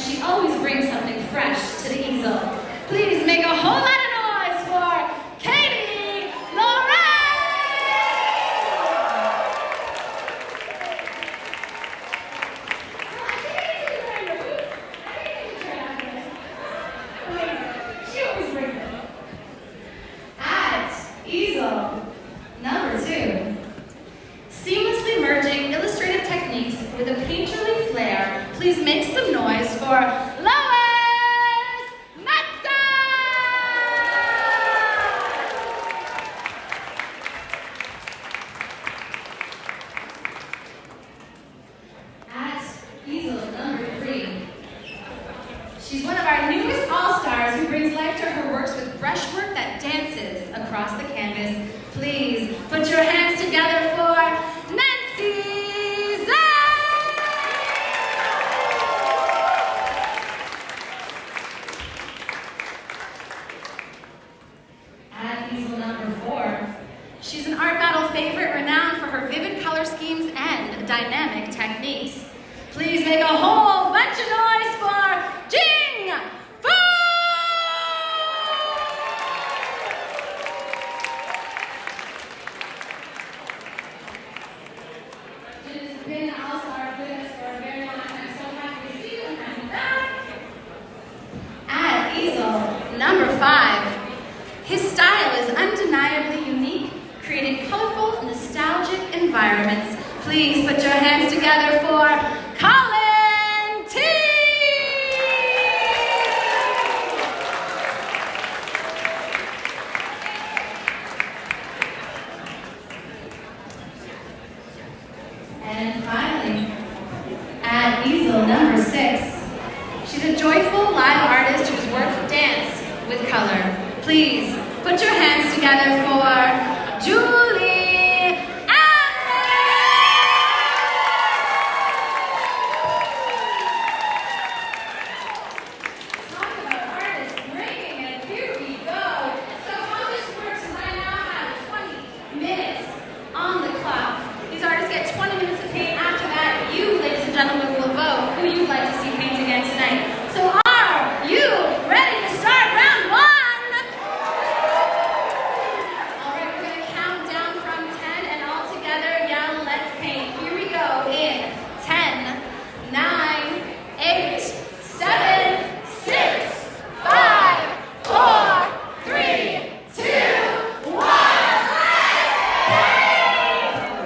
she always brings something fresh to the easel. Please make a whole lot of noise for Katie Lorraine! She always brings it. At easel number 2, seamlessly merging illustrative techniques with a painterly flair, please make some noise for Lois Mata! At easel number 3, she's one of our newest all-stars who brings life to her works with brushwork that dances across the canvas. Please put your hands together for Nancy Zhang! At easel number 4, she's an art battle favorite renowned for her vivid color schemes and dynamic techniques. Please make a whole bunch of noise for Jing Fu! It has been an all-star with us for a very long time. I'm so happy to see you and have you back. At easel number 5, his style is undeniably unique, creating colorful, nostalgic environments. Please put your hands together for Colin T! And finally, at easel number 6, she's a joyful live artist whose work dance with color. Please put your hands together for Julie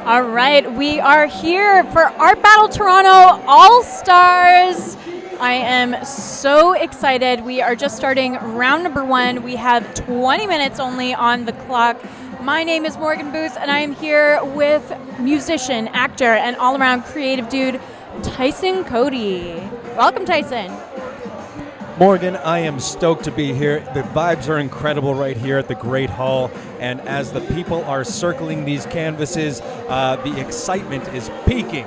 All right, we are here for Art Battle Toronto All-Stars. I am so excited. We are just starting round number 1. We have 20 minutes only on the clock. My name is Morgan Booth, and I am here with musician, actor, and all-around creative dude, Tyson Cody. Welcome, Tyson. Morgan, I am stoked to be here. The vibes are incredible right here at the Great Hall, and as the people are circling these canvases, the excitement is peaking.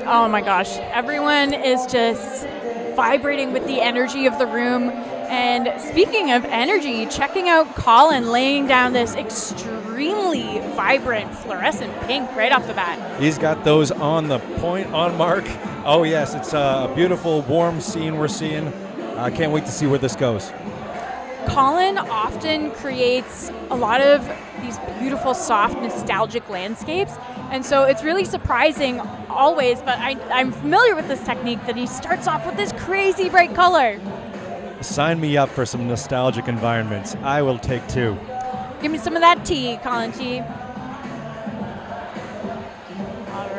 Oh my gosh, everyone is just vibrating with the energy of the room. And speaking of energy, checking out Colin laying down this extremely vibrant fluorescent pink right off the bat. He's got those on the point, on mark. Oh yes, it's a beautiful, warm scene we're seeing. I can't wait to see where this goes. Colin often creates a lot of these beautiful, soft, nostalgic landscapes. And so it's really surprising always, but I'm familiar with this technique that he starts off with this crazy bright color. Sign me up for some nostalgic environments. I will take 2. Give me some of that tea, Colin T.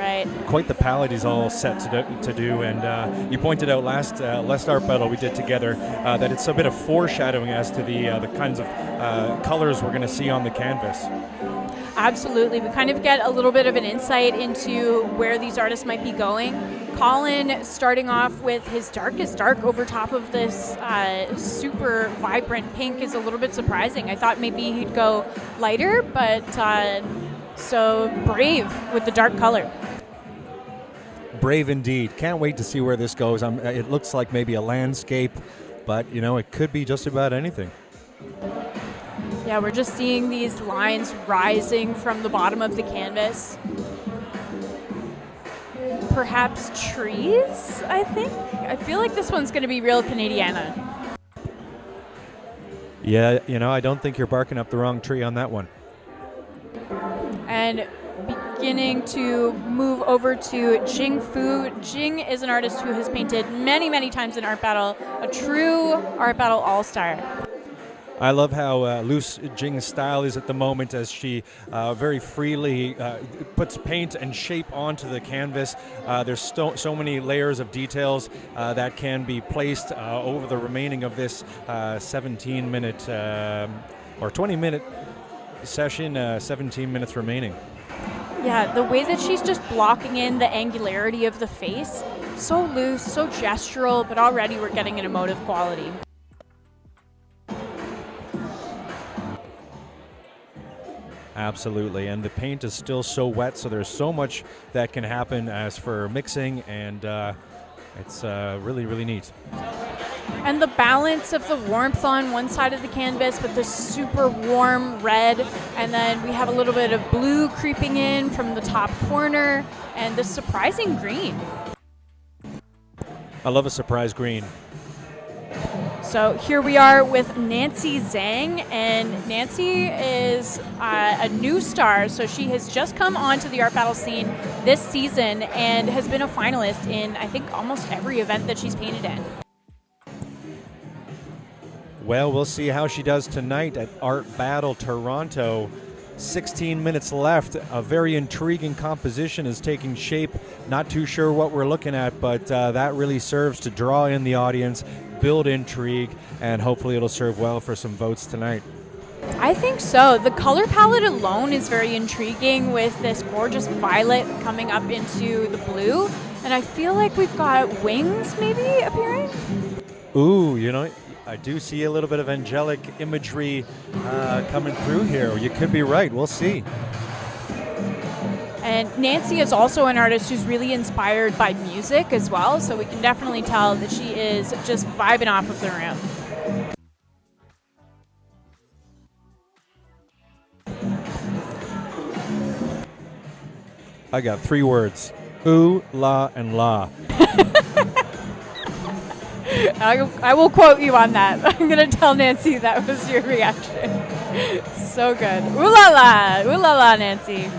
Right. Quite the palette he's all set to do, and you pointed out last art battle we did together that it's a bit of foreshadowing as to the kinds of colors we're going to see on the canvas. Absolutely. We kind of get a little bit of an insight into where these artists might be going. Colin starting off with his darkest dark over top of this super vibrant pink is a little bit surprising. I thought maybe he'd go lighter, but so brave with the dark color. Brave indeed. Can't wait to see where this goes. It looks like maybe a landscape, but you know, it could be just about anything. Yeah, we're just seeing these lines rising from the bottom of the canvas. perhaps trees, I think. I feel like this one's going to be real Canadiana. Yeah, I don't think you're barking up the wrong tree on that one. And beginning to move over to Jing Fu. Jing is an artist who has painted many, many times in Art Battle, a true Art Battle all-star. I love how loose Jing's style is at the moment as she very freely puts paint and shape onto the canvas. There's so many layers of details that can be placed over the remaining of this 17-minute or 20-minute session, 17 minutes remaining. Yeah, the way that she's just blocking in the angularity of the face, so loose, so gestural, but already we're getting an emotive quality. Absolutely, and the paint is still so wet, so there's so much that can happen as for mixing, and it's really, really neat. And the balance of the warmth on one side of the canvas with the super warm red, and then we have a little bit of blue creeping in from the top corner, and the surprising green. I love a surprise green. So here we are with Nancy Zhang, and Nancy is a new star. So she has just come onto the Art Battle scene this season and has been a finalist in, I think, almost every event that she's painted in. Well, we'll see how she does tonight at Art Battle Toronto. 16 minutes left. A very intriguing composition is taking shape. Not too sure what we're looking at, but that really serves to draw in the audience, build intrigue, and hopefully it'll serve well for some votes tonight. I think so. The color palette alone is very intriguing with this gorgeous violet coming up into the blue. And I feel like we've got wings maybe appearing. Ooh, I do see a little bit of angelic imagery coming through here. You could be right. We'll see. And Nancy is also an artist who's really inspired by music as well, so we can definitely tell that she is just vibing off of the room. I got 3 words. Ooh, la, and la. I will quote you on that. I'm going to tell Nancy that was your reaction. So good. Ooh la la, Nancy.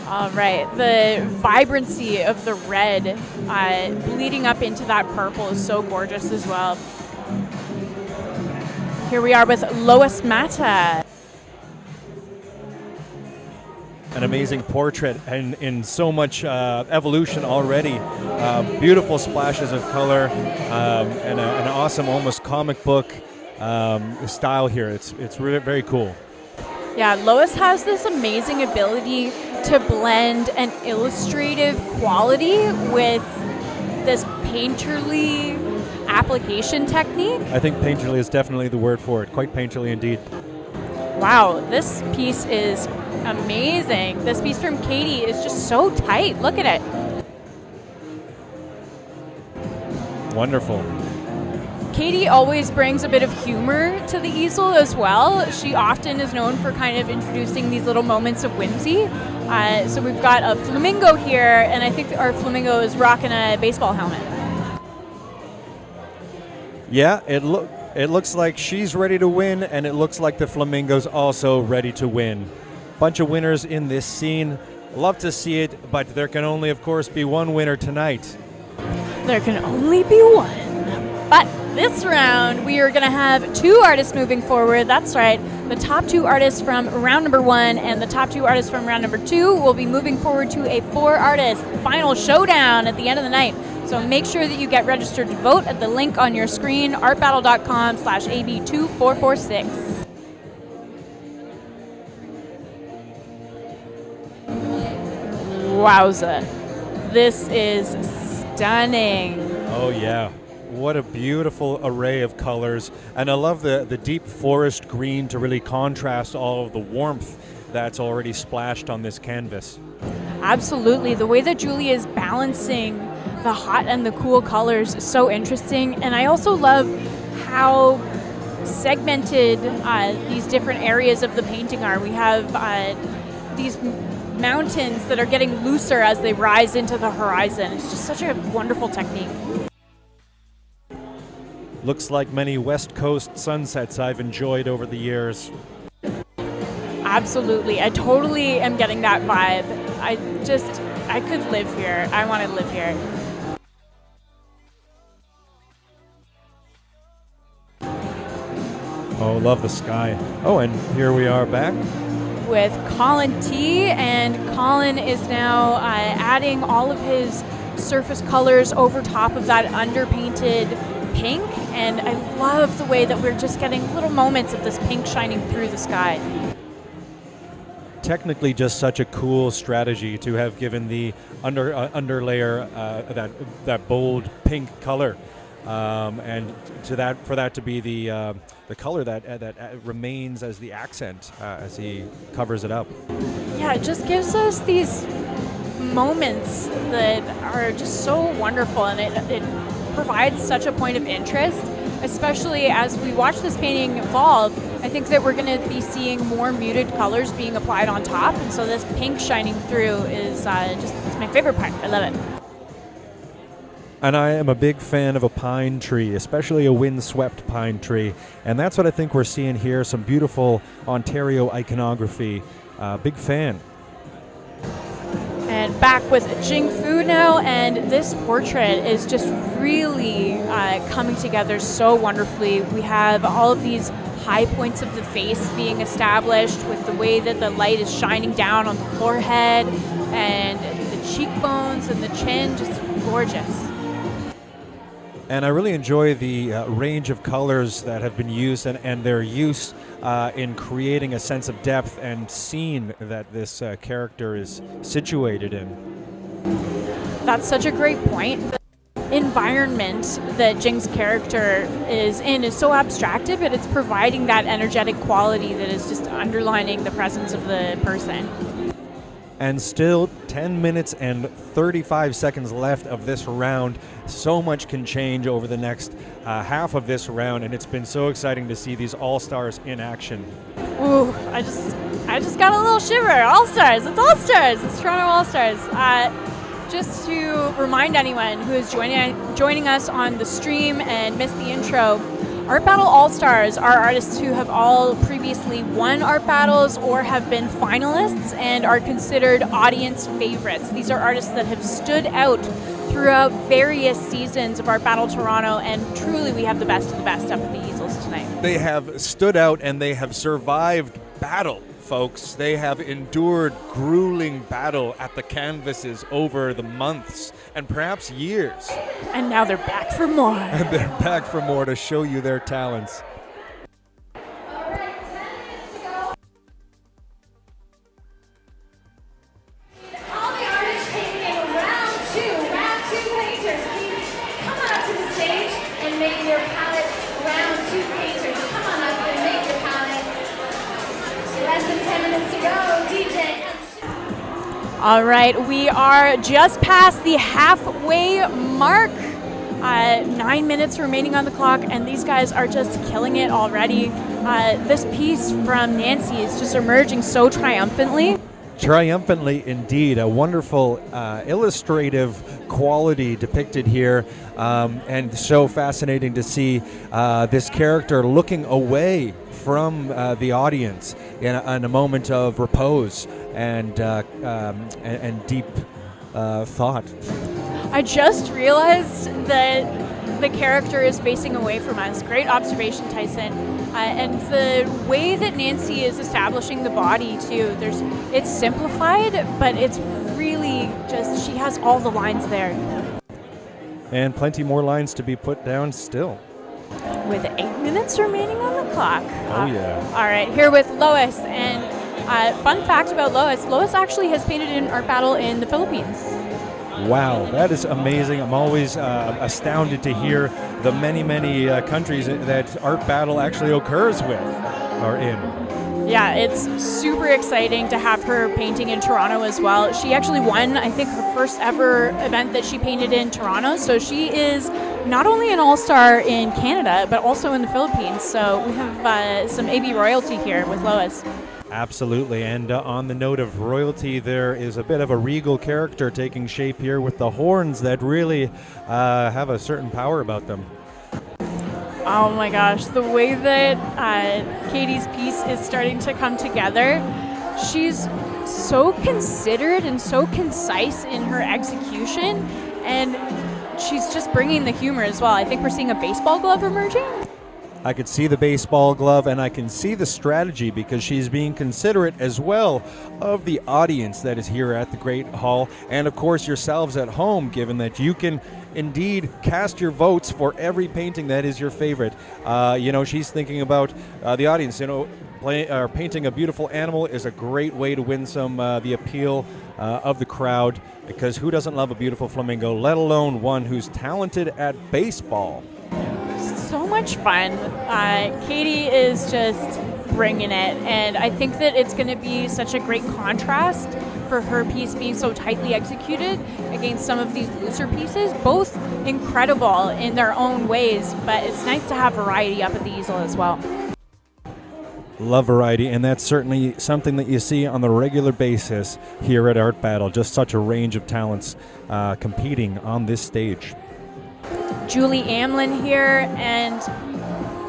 All right, the vibrancy of the red bleeding up into that purple is so gorgeous as well. Here we are with Lois Mata. An amazing portrait and in so much evolution already. Beautiful splashes of color and an awesome, almost comic book style here. It's really very cool. Yeah, Lois has this amazing ability to blend an illustrative quality with this painterly application technique. I think painterly is definitely the word for it. Quite painterly indeed. Wow, this piece is amazing. This piece from Katie is just so tight. Look at it. Wonderful. Katie always brings a bit of humor to the easel as well. She often is known for kind of introducing these little moments of whimsy. So we've got a flamingo here, and I think our flamingo is rocking a baseball helmet. Yeah, it looks like she's ready to win, and it looks like the flamingo's also ready to win. Bunch of winners in this scene. Love to see it, but there can only, of course, be one winner tonight. There can only be one. But this round, we are going to have 2 artists moving forward. That's right. The top 2 artists from round number 1 and the top 2 artists from round number 2 will be moving forward to a 4-artist final showdown at the end of the night. So make sure that you get registered to vote at the link on your screen, artbattle.com/AB2446. Wowza. This is stunning. Oh, yeah. What a beautiful array of colors. And I love the deep forest green to really contrast all of the warmth that's already splashed on this canvas. Absolutely. The way that Julie is balancing the hot and the cool colors is so interesting. And I also love how segmented these different areas of the painting are. We have these mountains that are getting looser as they rise into the horizon. It's just such a wonderful technique. Looks like many West Coast sunsets I've enjoyed over the years. Absolutely. I totally am getting that vibe. I could live here. I want to live here. Oh, love the sky. Oh, and here we are back. With Colin T, and Colin is now adding all of his surface colors over top of that underpainted pink, and I love the way that we're just getting little moments of this pink shining through the sky. Technically just such a cool strategy to have given the underlayer that bold pink color, and for that to be the color that remains as the accent as he covers it up. Yeah, it just gives us these moments that are just so wonderful, and it provides such a point of interest, especially as we watch this painting evolve. I think that we're going to be seeing more muted colors being applied on top, and so this pink shining through is it's my favorite part. I love it. And I am a big fan of a pine tree, especially a windswept pine tree. And that's what I think we're seeing here, some beautiful Ontario iconography. Big fan. And back with Jing Fu now, and this portrait is just really coming together so wonderfully. We have all of these high points of the face being established with the way that the light is shining down on the forehead, and the cheekbones and the chin, just gorgeous. And I really enjoy the range of colors that have been used and their use in creating a sense of depth and scene that this character is situated in. That's such a great point. The environment that Jing's character is in is so abstracted, but it's providing that energetic quality that is just underlining the presence of the person. And still 10 minutes and 35 seconds left of this round. So much can change over the next half of this round, and it's been so exciting to see these All-Stars in action. Ooh, I just got a little shiver. All-Stars, it's All-Stars, it's Toronto All-Stars. Just to remind anyone who is joining us on the stream and missed the intro, Art Battle All-Stars are artists who have all previously won art battles or have been finalists and are considered audience favorites. These are artists that have stood out throughout various seasons of Art Battle Toronto, and truly we have the best of the best up at the easels tonight. They have stood out and they have survived battle, folks. They have endured grueling battle at the canvases over the months and perhaps years. And now they're back for more. And they're back for more to show you their talents. All right, 10 minutes to go. All the artists painting round two painters. Please come on up to the stage and make your palette round two painters. Come on up and make your palette. Less than 10 minutes to go, DJ. All right, we are just past the halfway mark. 9 minutes remaining on the clock, and these guys are just killing it already. This piece from Nancy is just emerging so triumphantly. Triumphantly indeed. A wonderful illustrative quality depicted here, and so fascinating to see this character looking away from the audience in a moment of repose and deep thought. I just realized that the character is facing away from us. Great observation, Tyson. And the way that Nancy is establishing the body too, it's simplified, but it's really just, she has all the lines there. And plenty more lines to be put down still. With 8 minutes remaining on the clock. Oh yeah. All right, here with Lois. And fun fact about Lois actually has painted in Art Battle in the Philippines. Wow, that is amazing. I'm always astounded to hear the many countries that Art Battle actually occurs with or in. Yeah, it's super exciting to have her painting in Toronto as well. She actually won, I think, her first ever event that she painted in Toronto. So she is not only an all-star in Canada, but also in the Philippines. So we have some AB royalty here with Lois. Absolutely, and on the note of royalty, there is a bit of a regal character taking shape here with the horns that really have a certain power about them. Oh my gosh, the way that Katie's piece is starting to come together, she's so considered and so concise in her execution, and she's just bringing the humor as well. I think we're seeing a baseball glove emerging. I could see the baseball glove, and I can see the strategy because she's being considerate as well of the audience that is here at the Great Hall, and of course yourselves at home, given that you can indeed cast your votes for every painting that is your favorite. She's thinking about the audience. Painting a beautiful animal is a great way to win some the appeal of the crowd, because who doesn't love a beautiful flamingo, let alone one who's talented at baseball? So much fun. Katie is just bringing it, and I think that it's going to be such a great contrast for her piece being so tightly executed against some of these looser pieces, both incredible in their own ways, but it's nice to have variety up at the easel as well. Love variety, and that's certainly something that you see on the regular basis here at Art Battle. Just such a range of talents competing on this stage. Julie Amlin here, and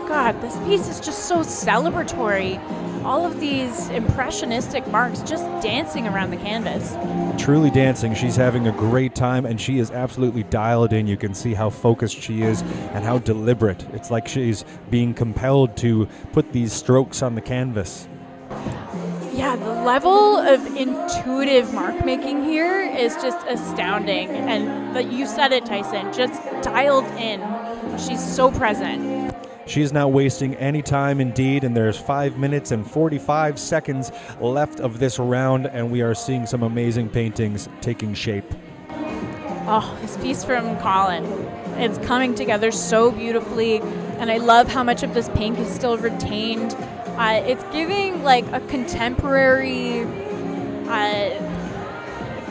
God, this piece is just so celebratory. All of these impressionistic marks just dancing around the canvas. Truly dancing. She's having a great time, and she is absolutely dialed in. You can see how focused she is and how deliberate. It's like she's being compelled to put these strokes on the canvas. Yeah, the level of intuitive mark making here is just astounding. And you said it, Tyson, just dialed in. She's so present. She's not wasting any time, indeed, and there's 5 minutes and 45 seconds left of this round, and we are seeing some amazing paintings taking shape. Oh, this piece from Colin. It's coming together so beautifully, and I love how much of this pink is still retained. It's giving like a contemporary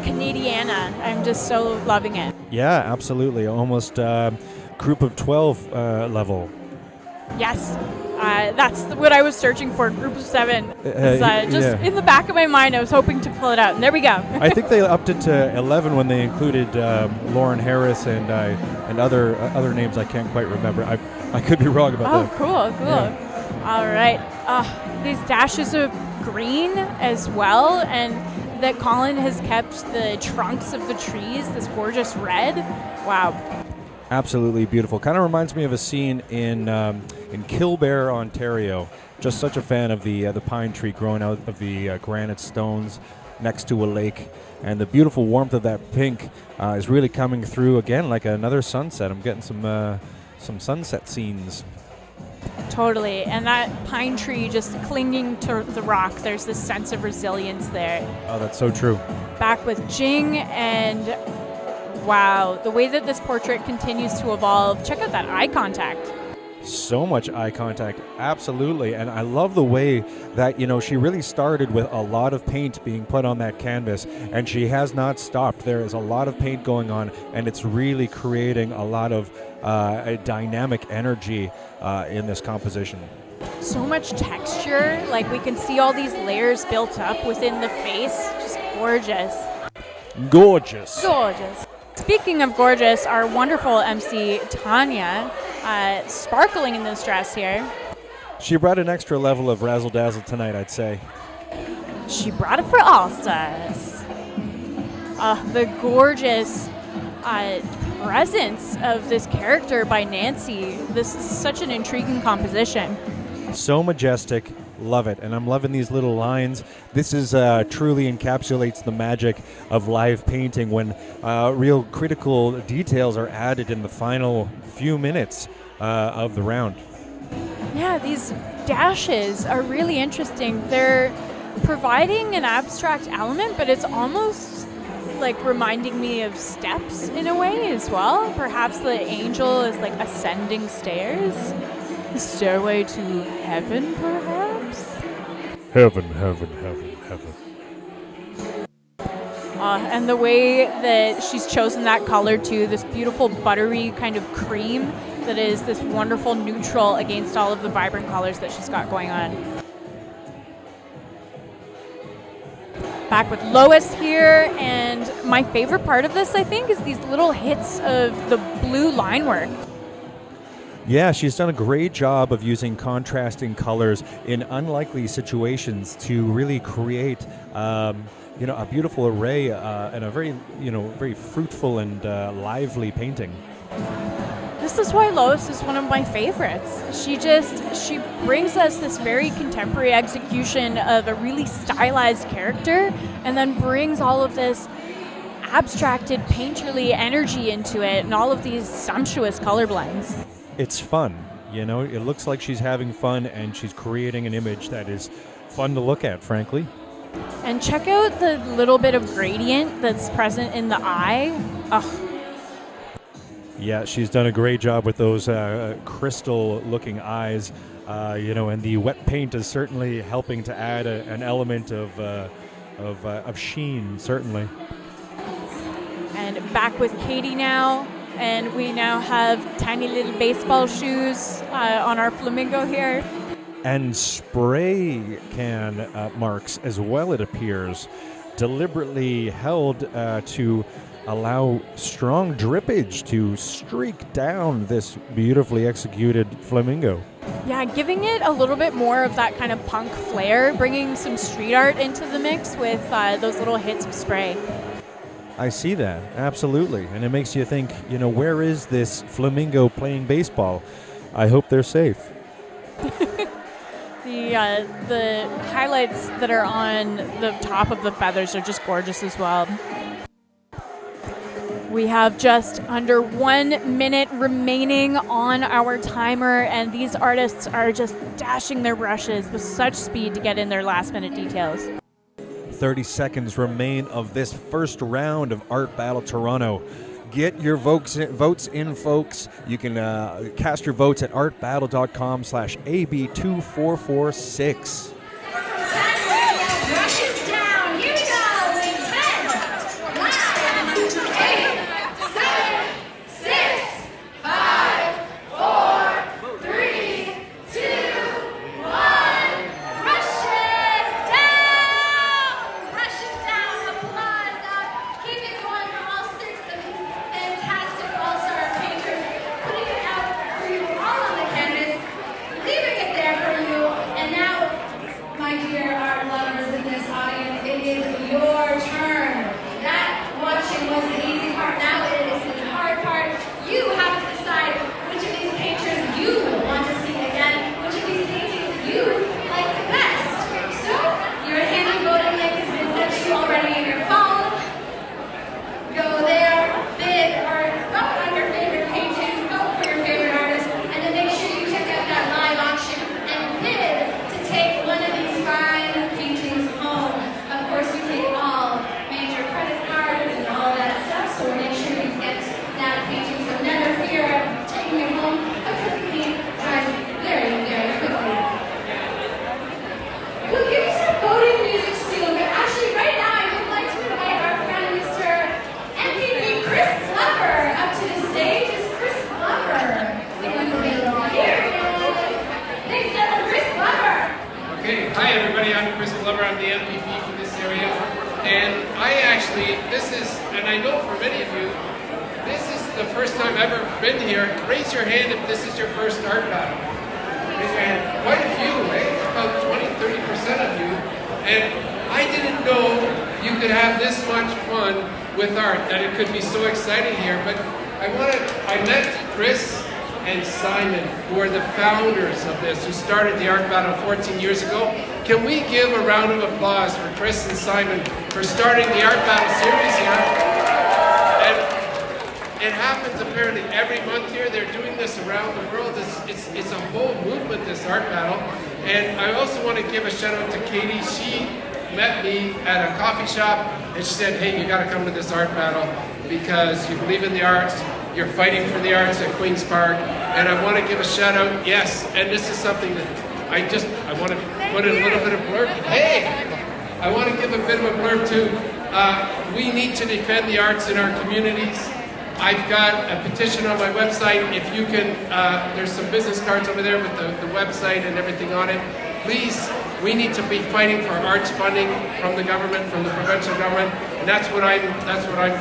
Canadiana. I'm just so loving it. Yeah, absolutely. Almost Group of 12 level. Yes, that's what I was searching for, Group of 7. In the back of my mind, I was hoping to pull it out, and there we go. I think they upped it to 11 when they included Lauren Harris and other names I can't quite remember. I could be wrong about that. Oh, cool. Yeah. All right. These dashes of green as well, and that Colin has kept the trunks of the trees this gorgeous red. Wow. Absolutely beautiful. Kind of reminds me of a scene in Killbear, Ontario. Just such a fan of the pine tree growing out of the granite stones next to a lake, and the beautiful warmth of that pink is really coming through again like another sunset. I'm getting some sunset scenes. Totally, and that pine tree just clinging to the rock, there's this sense of resilience there. Oh, that's so true. Back with Jing, and wow, the way that this portrait continues to evolve. Check out that eye contact. So much eye contact, absolutely. And I love the way that, she really started with a lot of paint being put on that canvas, and she has not stopped. There is a lot of paint going on, and it's really creating a lot of a dynamic energy in this composition. So much texture, like we can see all these layers built up within the face. Just gorgeous. Gorgeous. Gorgeous. Speaking of gorgeous, our wonderful MC, Tanya, sparkling in this dress here. She brought an extra level of razzle-dazzle tonight, I'd say. She brought it for all stars. The gorgeous presence of this character by Nancy. This is such an intriguing composition. So majestic. Love it. And I'm loving these little lines. This is truly encapsulates the magic of live painting when real critical details are added in the final few minutes of the round. Yeah, these dashes are really interesting. They're providing an abstract element, but it's almost like reminding me of steps in a way as well. Perhaps the angel is like ascending stairs. Stairway to heaven, perhaps? Heaven. And the way that she's chosen that color too, this beautiful buttery kind of cream that is this wonderful neutral against all of the vibrant colors that she's got going on. Back with Lois here, and my favorite part of this, I think, is these little hits of the blue line work. Yeah, she's done a great job of using contrasting colors in unlikely situations to really create, a beautiful array and a very, very fruitful and lively painting. This is why Lois is one of my favorites. She brings us this very contemporary execution of a really stylized character, and then brings all of this abstracted, painterly energy into it, and all of these sumptuous color blends. It's fun, it looks like she's having fun, and she's creating an image that is fun to look at, frankly. And check out the little bit of gradient that's present in the eye. Ugh. Yeah, she's done a great job with those crystal-looking eyes, and the wet paint is certainly helping to add an element of sheen, certainly. And back with Katie now, and we now have tiny little baseball shoes on our flamingo here. And spray can marks as well, it appears, deliberately held to allow strong drippage to streak down this beautifully executed flamingo. Yeah, giving it a little bit more of that kind of punk flair, bringing some street art into the mix with those little hits of spray. I see that, absolutely. And it makes you think, where is this flamingo playing baseball? I hope they're safe. The highlights that are on the top of the feathers are just gorgeous as well. We have just under 1 minute remaining on our timer, and these artists are just dashing their brushes with such speed to get in their last minute details. 30 seconds remain of this first round of Art Battle Toronto. Get your votes in, folks. You can cast your votes at artbattle.com/AB2446. I'm the MPP for this area, and this is, and I know for many of you, this is the first time I've ever been here. Raise your hand if this is your first art battle. Raise your hand. Quite a few, right? About 20-30% of you. And I didn't know you could have this much fun with art, that it could be so exciting here. But I met Chris and Simon, who are the founders of this, who started the Art Battle 14 years ago. Can we give a round of applause for Chris and Simon for starting the Art Battle series here? And it happens apparently every month here. They're doing this around the world. It's a whole movement, this Art Battle. And I also want to give a shout out to Katie. She met me at a coffee shop and she said, hey, you got to come to this Art Battle because you believe in the arts. You're fighting for the arts at Queen's Park, and I want to give a shout out, yes, and this is something that I want to put in a little bit of blurb. Hey, I want to give a bit of a blurb too. We need to defend the arts in our communities. I've got a petition on my website. If you can, there's some business cards over there with the website and everything on it. Please We need to be fighting for arts funding from the government, from the provincial government, and that's what I've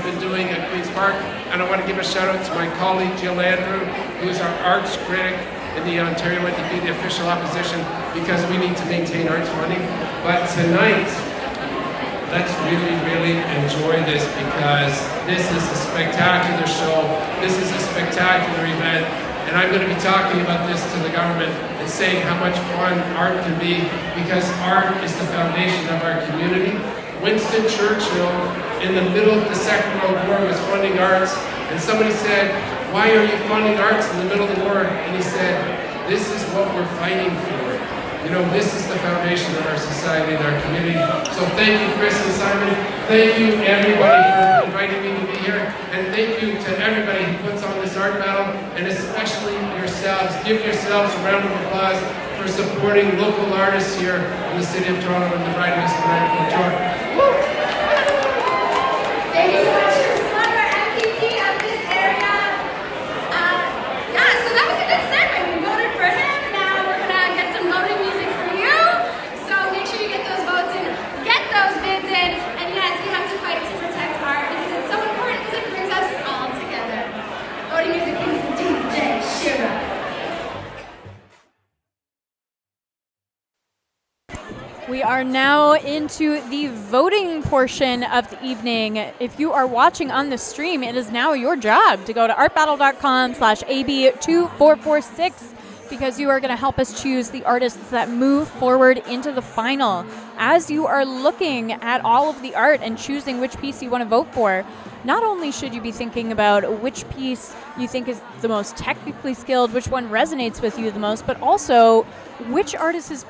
been doing at Queen's Park. And I want to give a shout out to my colleague Jill Andrew, who is our arts critic in the Ontario NDP, the official opposition, because we need to maintain arts funding. But tonight, let's really, really enjoy this, because this is a spectacular show. This is a spectacular event. And I'm going to be talking about this to the government and saying how much fun art can be, because art is the foundation of our community. Winston Churchill, in the middle of the Second World War, was funding arts, and somebody said, "Why are you funding arts in the middle of the war?" And he said, "This is what we're fighting for. You know, this is the foundation of our society and our community." So thank you, Chris and Simon. Thank you, everybody, for inviting me to be here. And thank you to everybody who puts on this art battle, and especially yourselves. Give yourselves a round of applause for supporting local artists here in the city of Toronto and the Riding List of Toronto. Thank you so much, Chris Glover, MPP of this area. So that was a good segment. We voted for him. Now we're gonna get some voting music from you. So make sure you get those votes in, get those bids in, and yes, we have to fight to protect art because it's so important because it brings us all together. Voting music is DJ Shira. We are now into the voting portion of the evening. If you are watching on the stream, it is now your job to go to artbattle.com/AB2446 because you are going to help us choose the artists that move forward into the final. As you are looking at all of the art and choosing which piece you want to vote for, not only should you be thinking about which piece you think is the most technically skilled, which one resonates with you the most, but also which artist's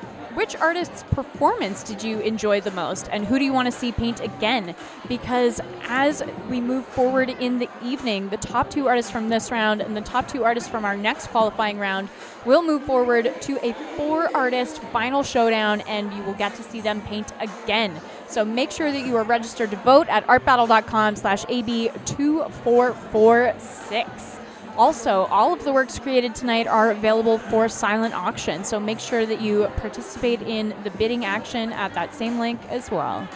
performance did you enjoy the most, and who do you want to see paint again? Because as we move forward in the evening, the top two artists from this round and the top two artists from our next qualifying round will move forward to a 4-artist final showdown, and you will get to see them paint again. So make sure that you are registered to vote at artbattle.com/AB2446. Also, all of the works created tonight are available for silent auction, so make sure that you participate in the bidding action at that same link as well.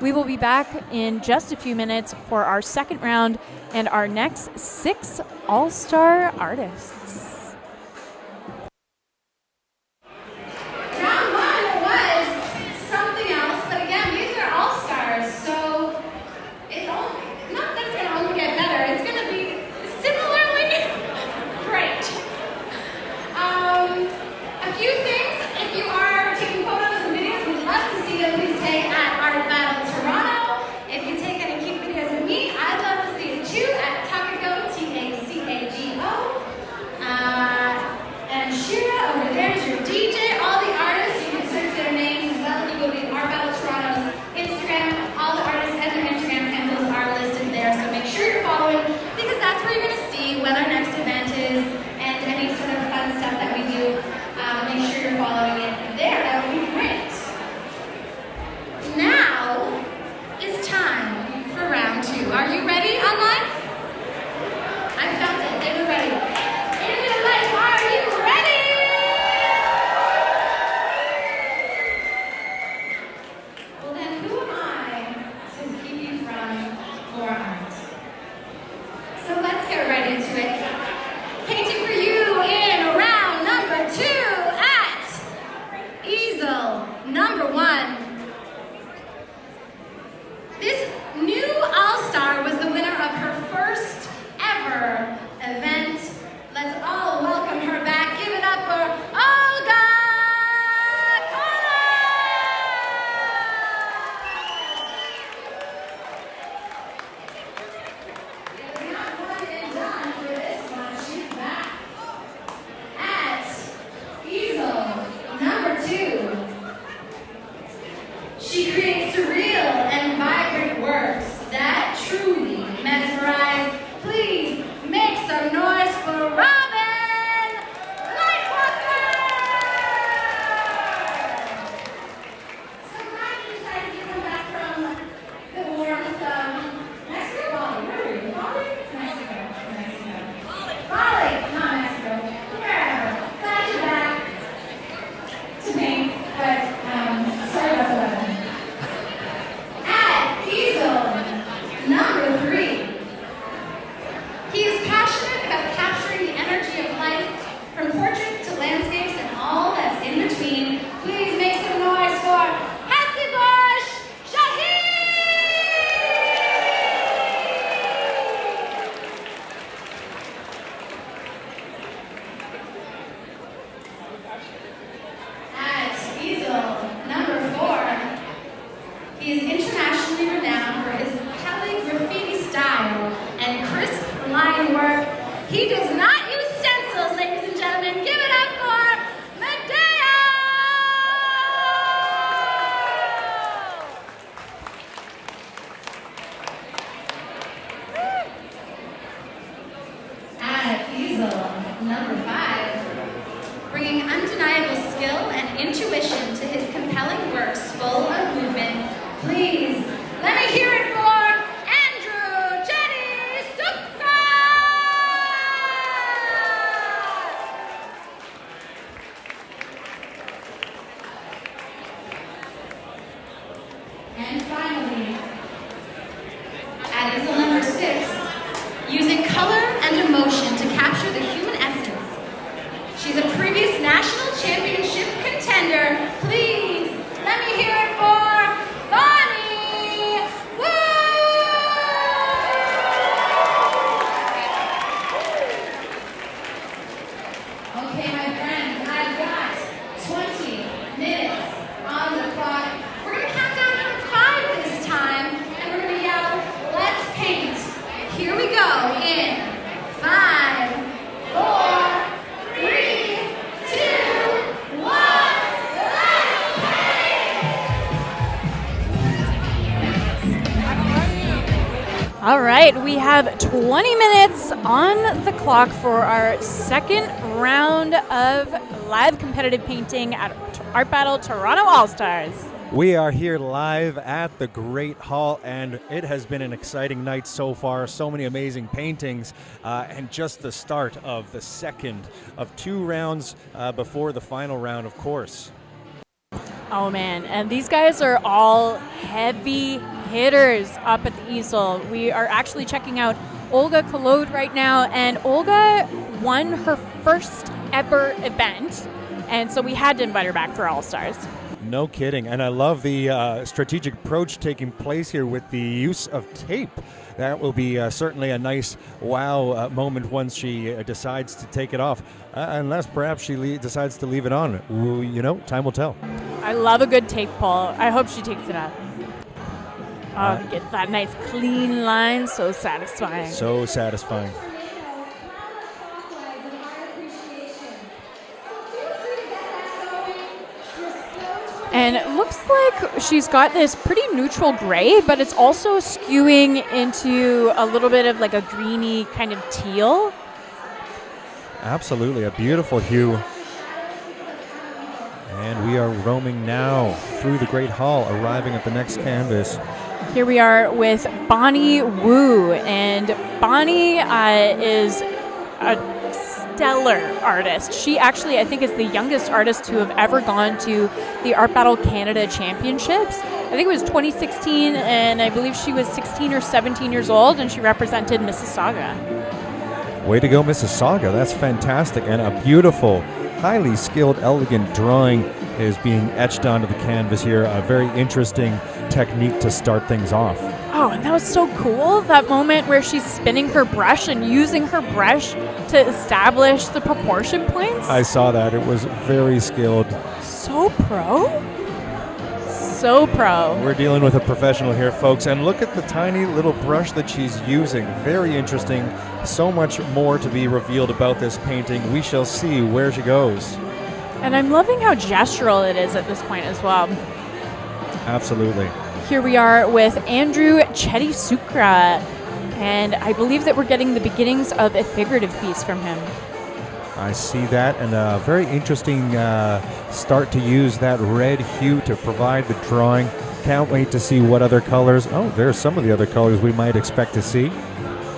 We will be back in just a few minutes for our second round and our next 6 all-star artists. Round 1 was something else, but again, these are all-stars, so it's only, not that it's going to only get better, it's going to be similarly great. A few things, if you are taking photos and videos, we'd love to see them. Please stay at Art Battle Toronto. If you take any cute videos of me, I'd love to see you too at Takago, T-A-C-A-G-O. And Shira, over there is your DJ. All the artists, you can search their names as well. You go to Art Battle Toronto's Instagram. All the artists and their Instagram handles are listed there, so make sure you're following because that's where you're going to see when our next event is and any sort of fun stuff that we do. Make sure you're following it there. That would be great. Now it's time for round 2. Are you ready online? I felt it. They were ready. In real life, are you ready? Well then, who am I to keep you from more art? So let's get right into it. Painting for you in round number 2 at easel number 1. This new all-star was the winner He does not use stencils, ladies and gentlemen. Give it up for Medeo! At easel number 5, bringing undeniable skill and intuition to his compelling works full of movement, please let me hear it for Andrew Jetty Sukra! And finally, at easel number 6, using color and emotion to capture the human essence. She's a previous national championship contender. Please let me hear it for Bonnie Woo! Okay, my friends, I've got 20 minutes on the clock. We're going to count down from 5 this time, and we're going to yell, "Let's paint." Here we go in 5, 4, 3, 2, 1. Let's paint! All right, we have 20 minutes on the clock for our second round of live competitive painting at Art Battle Toronto All-Stars. We are here live at the Great Hall, and it has been an exciting night so far. So many amazing paintings, and just the start of the second of 2 rounds before the final round, of course. Oh man, and these guys are all heavy hitters up at the easel. We are actually checking out Olga Kolod right now, and Olga won her first ever event, and so we had to invite her back for All-Stars. No kidding, and I love the strategic approach taking place here with the use of tape. That will be certainly a nice wow moment once she decides to take it off, unless perhaps she decides to leave it on. Well, you know, time will tell. I love a good tape pull. I hope she takes it off. Oh, get that nice clean line, so satisfying. So satisfying. And it looks like she's got this pretty neutral gray, but it's also skewing into a little bit of like a greeny kind of teal. Absolutely, a beautiful hue. And we are roaming now through the Great Hall, arriving at the next canvas. Here we are with Bonnie Woo, and Bonnie is a stellar artist. She actually, I think, is the youngest artist to have ever gone to the Art Battle Canada Championships. I think it was 2016, and I believe she was 16 or 17 years old, and she represented Mississauga. Way to go, Mississauga. That's fantastic. And a beautiful, highly skilled, elegant drawing is being etched onto the canvas here. A very interesting technique to start things off. Oh, and that was so cool, that moment where she's spinning her brush and using her brush to establish the proportion points. I saw that. It was very skilled. So pro. So pro. We're dealing with a professional here, folks, and look at the tiny little brush that she's using. Very interesting. So much more to be revealed about this painting. We shall see where she goes. And I'm loving how gestural it is at this point as well. Absolutely. Here we are with Andrew Chetty Sukra, and I believe that we're getting the beginnings of a figurative piece from him. I see that, and a very interesting start to use that red hue to provide the drawing. Can't wait to see what other colors. Oh, there's some of the other colors we might expect to see.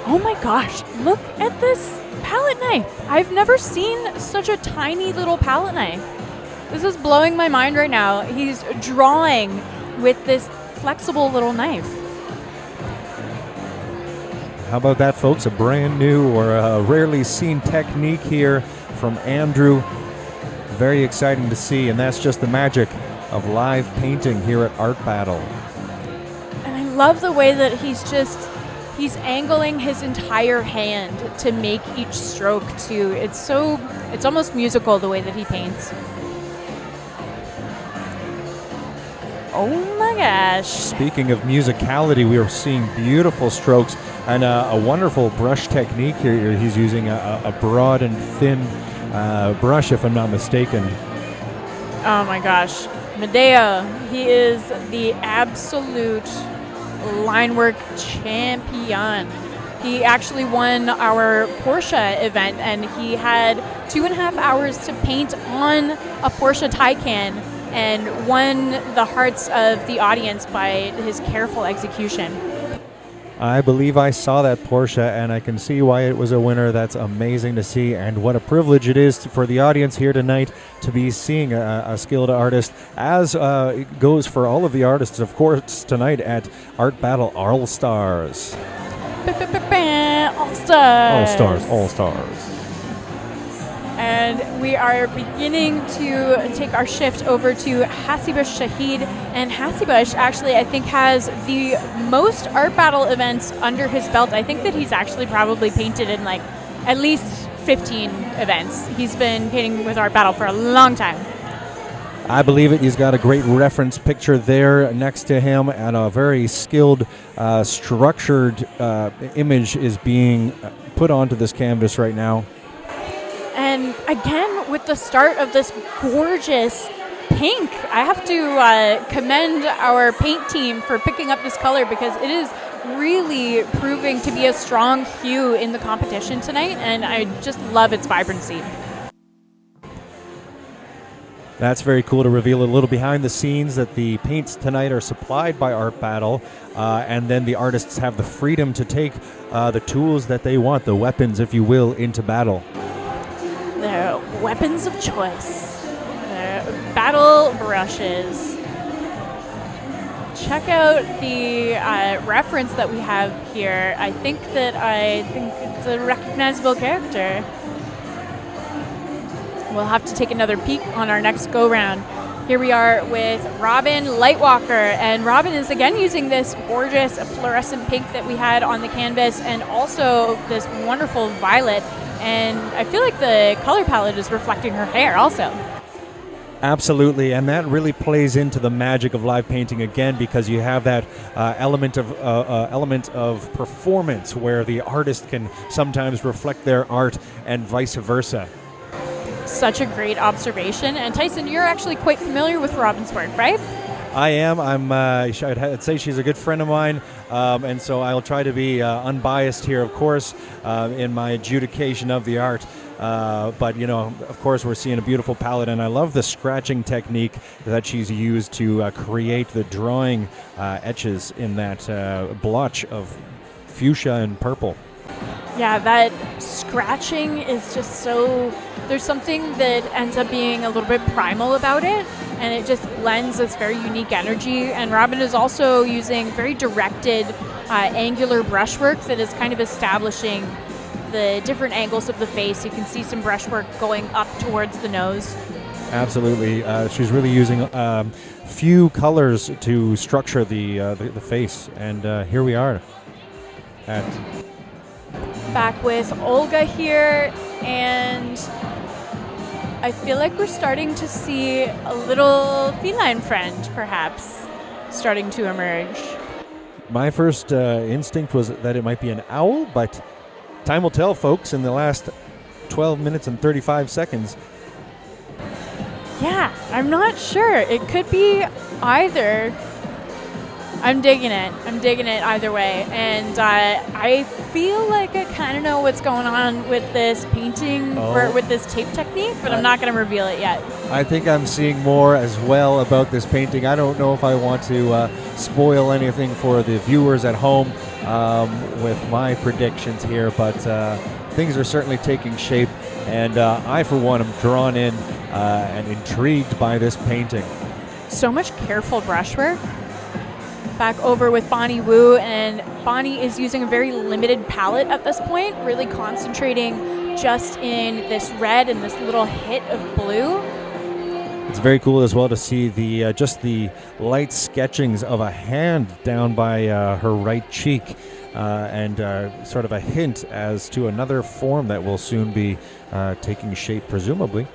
Oh my gosh, look at this palette knife. I've never seen such a tiny little palette knife. This is blowing my mind right now. He's drawing with this flexible little knife. How about that, folks? A brand new or a rarely seen technique here from Andrew. Very exciting to see, and that's just the magic of live painting here at Art Battle. And I love the way that he's angling his entire hand to make each stroke too. It's almost musical the way that he paints. Oh my my gosh. Speaking of musicality, we are seeing beautiful strokes and a wonderful brush technique here. He's using a broad and thin brush, if I'm not mistaken. Oh my gosh. Medea, he is the absolute line work champion. He actually won our Porsche event, and he had 2.5 hours to paint on a Porsche Taycan and won the hearts of the audience by his careful execution. I believe I saw that Porsche, and I can see why it was a winner. That's amazing to see, and what a privilege it is for the audience here tonight to be seeing a skilled artist, as it goes for all of the artists, of course, tonight at Art Battle All Stars. All stars. All stars. And we are beginning to take our shift over to Hasibush Shahid. And Hasibush actually, I think, has the most Art Battle events under his belt. I think that he's actually probably painted in like at least 15 events. He's been painting with Art Battle for a long time. I believe it. He's got a great reference picture there next to him, and a very skilled, structured image is being put onto this canvas right now. And again, with the start of this gorgeous pink, I have to commend our paint team for picking up this color, because it is really proving to be a strong hue in the competition tonight, and I just love its vibrancy. That's very cool to reveal a little behind the scenes that the paints tonight are supplied by Art Battle, and then the artists have the freedom to take the tools that they want, the weapons, if you will, into battle. The weapons of choice, the battle brushes. Check out the reference that we have here. I think it's a recognizable character. We'll have to take another peek on our next go-round. Here we are with Robin Lightwalker, and Robin is again using this gorgeous fluorescent pink that we had on the canvas, and also this wonderful violet, and I feel like the color palette is reflecting her hair also. Absolutely, and that really plays into the magic of live painting again, because you have that element of performance where the artist can sometimes reflect their art and vice versa. Such a great observation. And Tyson, you're actually quite familiar with Robin's work, right? I am. I'd say she's a good friend of mine, and so I'll try to be unbiased here, of course, in my adjudication of the art. But, of course, we're seeing a beautiful palette, and I love the scratching technique that she's used to create the drawing etches in that blotch of fuchsia and purple. Yeah, that scratching is just so... There's something that ends up being a little bit primal about it, and it just lends this very unique energy. And Robin is also using very directed, angular brushwork that is kind of establishing the different angles of the face. You can see some brushwork going up towards the nose. Absolutely. She's really using few colors to structure the face. And here we are back with Olga here, and I feel like we're starting to see a little feline friend, perhaps, starting to emerge. My first instinct was that it might be an owl, but time will tell, folks, in the last 12 minutes and 35 seconds. Yeah, I'm not sure. It could be either. I'm digging it either way. And I feel like I kind of know what's going on with this painting, or with this tape technique, but I'm not going to reveal it yet. I think I'm seeing more as well about this painting. I don't know if I want to spoil anything for the viewers at home with my predictions here, but things are certainly taking shape, and I, for one, am drawn in and intrigued by this painting. So much careful brushwork. Back over with Bonnie Wu, and Bonnie is using a very limited palette at this point, really concentrating just in this red and this little hit of blue. It's very cool as well to see the just the light sketchings of a hand down by her right cheek, and sort of a hint as to another form that will soon be taking shape, presumably.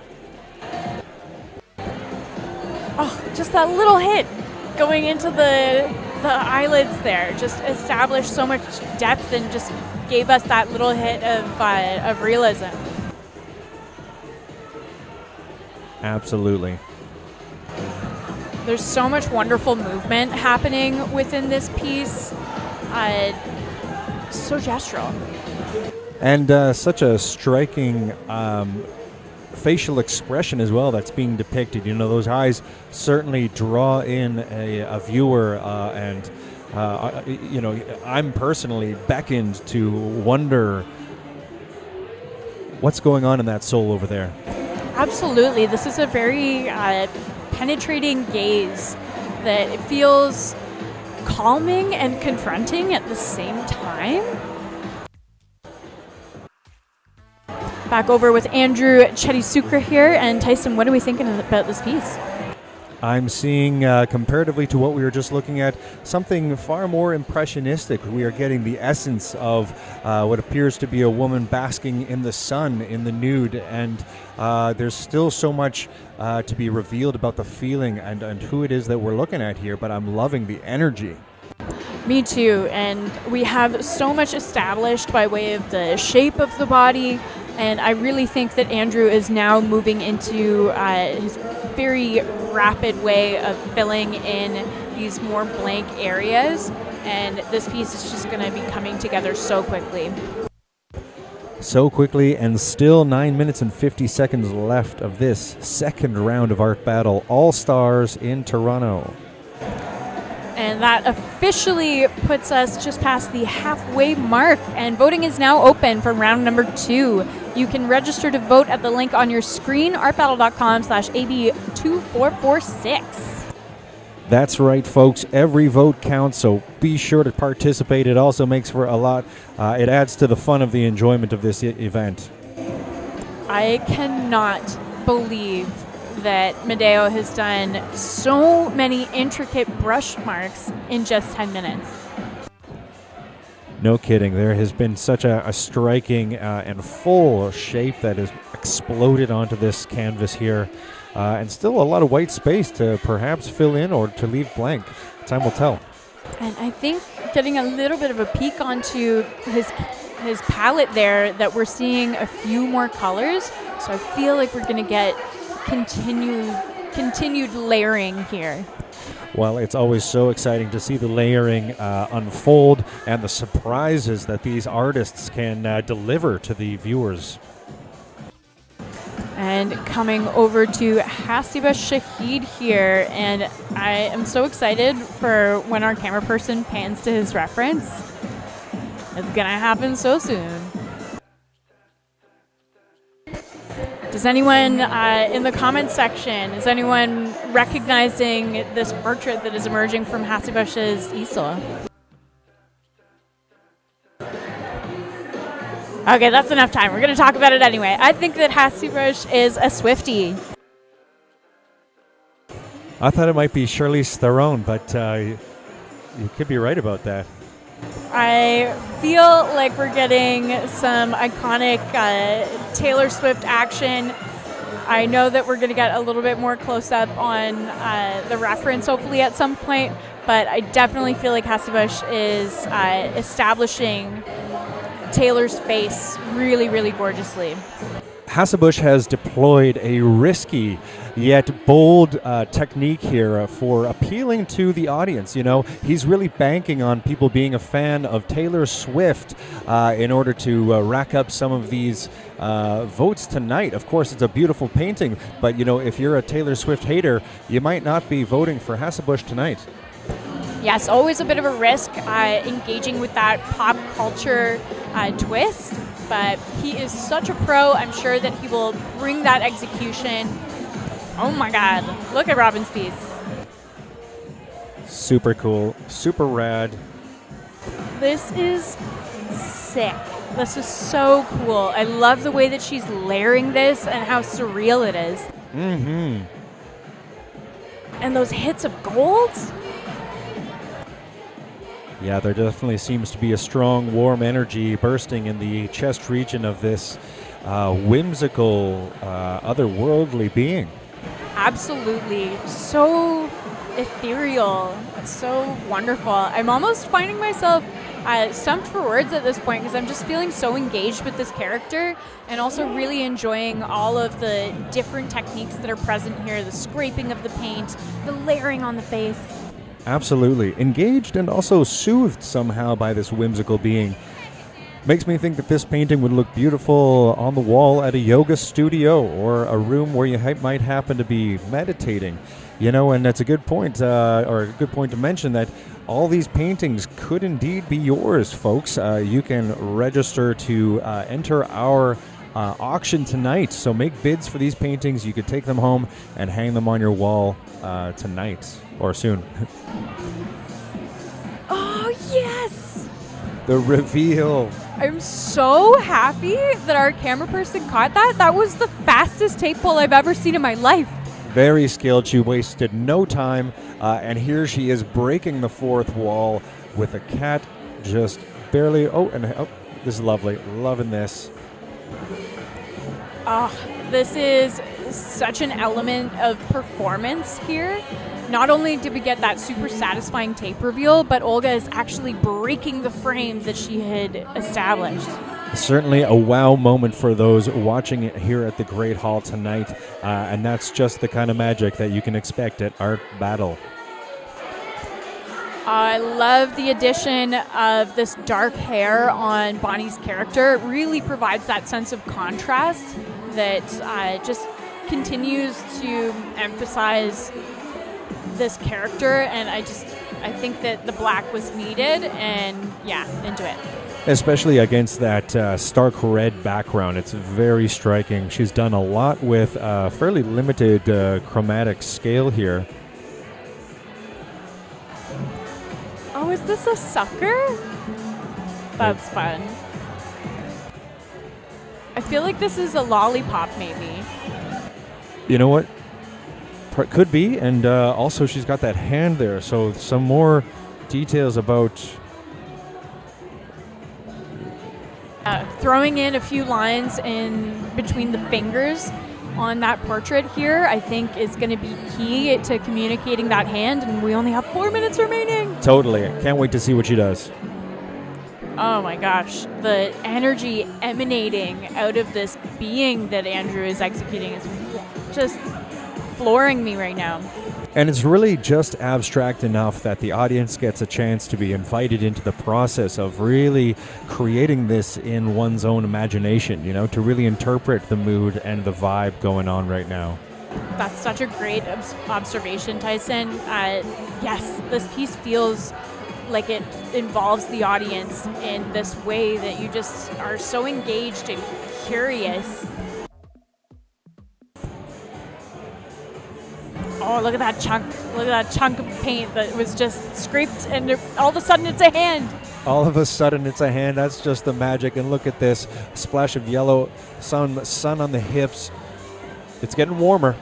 Oh, just that little hit. going into the eyelids there just established so much depth and just gave us that little hit of realism. Absolutely. There's so much wonderful movement happening within this piece. So gestural. And such a striking facial expression as well that's being depicted. You know, those eyes certainly draw in a viewer, and you know, I'm personally beckoned to wonder what's going on in that soul over there. Absolutely. This is a very penetrating gaze that it feels calming and confronting at the same time. Back over with Andrew Chetisukra here. And Tyson, what are we thinking about this piece? I'm seeing, comparatively to what we were just looking at, something far more impressionistic. We are getting the essence of what appears to be a woman basking in the sun, in the nude, and there's still so much to be revealed about the feeling and who it is that we're looking at here, but I'm loving the energy. Me too, and we have so much established by way of the shape of the body, and I really think that Andrew is now moving into his very rapid way of filling in these more blank areas, and this piece is just going to be coming together so quickly. So quickly, and still 9 minutes and 50 seconds left of this second round of Art Battle All-Stars in Toronto. And that officially puts us just past the halfway mark, and voting is now open for round number 2. You can register to vote at the link on your screen, artbattle.com/AB2446. That's right, folks. Every vote counts, so be sure to participate. It also makes for a lot. It adds to the fun of the enjoyment of this event. I cannot believe that Medeo has done so many intricate brush marks in just 10 minutes. No kidding. There has been such a striking and full shape that has exploded onto this canvas here. And still a lot of white space to perhaps fill in or to leave blank. Time will tell. And I think getting a little bit of a peek onto his palette there, that we're seeing a few more colors. So I feel like we're going to get continued layering here. Well, it's always so exciting to see the layering unfold and the surprises that these artists can deliver to the viewers. And coming over to Hasiba Shahid here, and I am so excited for when our camera person pans to his reference. It's gonna happen so soon. Does anyone in the comments section, is anyone recognizing this portrait that is emerging from Hasibush's easel? Okay, that's enough time. We're going to talk about it anyway. I think that Hasibush is a Swiftie. I thought it might be Charlize Theron, but you could be right about that. I feel like we're getting some iconic Taylor Swift action. I know that we're going to get a little bit more close up on the reference hopefully at some point, but I definitely feel like Hasibush is establishing Taylor's face really, really gorgeously. Hasibush has deployed a risky yet bold technique here for appealing to the audience. You know, he's really banking on people being a fan of Taylor Swift in order to rack up some of these votes tonight. Of course, it's a beautiful painting, but you know, if you're a Taylor Swift hater, you might not be voting for Hasibush tonight. Yes, always a bit of a risk engaging with that pop culture twist, but he is such a pro. I'm sure that he will bring that execution. Oh my God, look at Robin's piece. Super cool, super rad. This is sick. This is so cool. I love the way that she's layering this and how surreal it is. Mm-hmm. And those hits of gold? Yeah, there definitely seems to be a strong, warm energy bursting in the chest region of this whimsical, otherworldly being. Absolutely. So ethereal. It's so wonderful. I'm almost finding myself stumped for words at this point because I'm just feeling so engaged with this character and also really enjoying all of the different techniques that are present here, the scraping of the paint, the layering on the face. Absolutely. Engaged and also soothed somehow by this whimsical being. Makes me think that this painting would look beautiful on the wall at a yoga studio or a room where you might happen to be meditating. You know, and that's a good point, or a good point to mention that all these paintings could indeed be yours, folks. You can register to enter our auction tonight. So make bids for these paintings. You could take them home and hang them on your wall tonight or soon. Oh, yes! The reveal. I'm so happy that our camera person caught that. That was the fastest tape pull I've ever seen in my life. Very skilled. She wasted no time. And here she is breaking the fourth wall with a cat just barely. Oh, this is lovely. Loving this. This is such an element of performance here. Not only did we get that super satisfying tape reveal, but Olga is actually breaking the frame that she had established. Certainly a wow moment for those watching it here at the Great Hall tonight. And that's just the kind of magic that you can expect at Art Battle. I love the addition of this dark hair on Bonnie's character. It really provides that sense of contrast that just continues to emphasize this character, and I think that the black was needed, and yeah, into it. Especially against that stark red background. It's very striking. She's done a lot with fairly limited chromatic scale here. Oh, is this a sucker? That's fun. I feel like this is a lollipop, maybe. You know what? Could be, and also she's got that hand there, so some more details about throwing in a few lines in between the fingers on that portrait here, I think is going to be key to communicating that hand, and we only have 4 minutes remaining. Totally. Can't wait to see what she does. Oh my gosh, the energy emanating out of this being that Andrew is executing is just flooring me right now. And it's really just abstract enough that the audience gets a chance to be invited into the process of really creating this in one's own imagination, you know, to really interpret the mood and the vibe going on right now. That's such a great observation, Tyson. Yes, this piece feels like it involves the audience in this way that you just are so engaged and curious. Oh, look at that chunk. Look at that chunk of paint that was just scraped, and all of a sudden it's a hand. All of a sudden it's a hand. That's just the magic. And look at this splash of yellow, sun on the hips. It's getting warmer.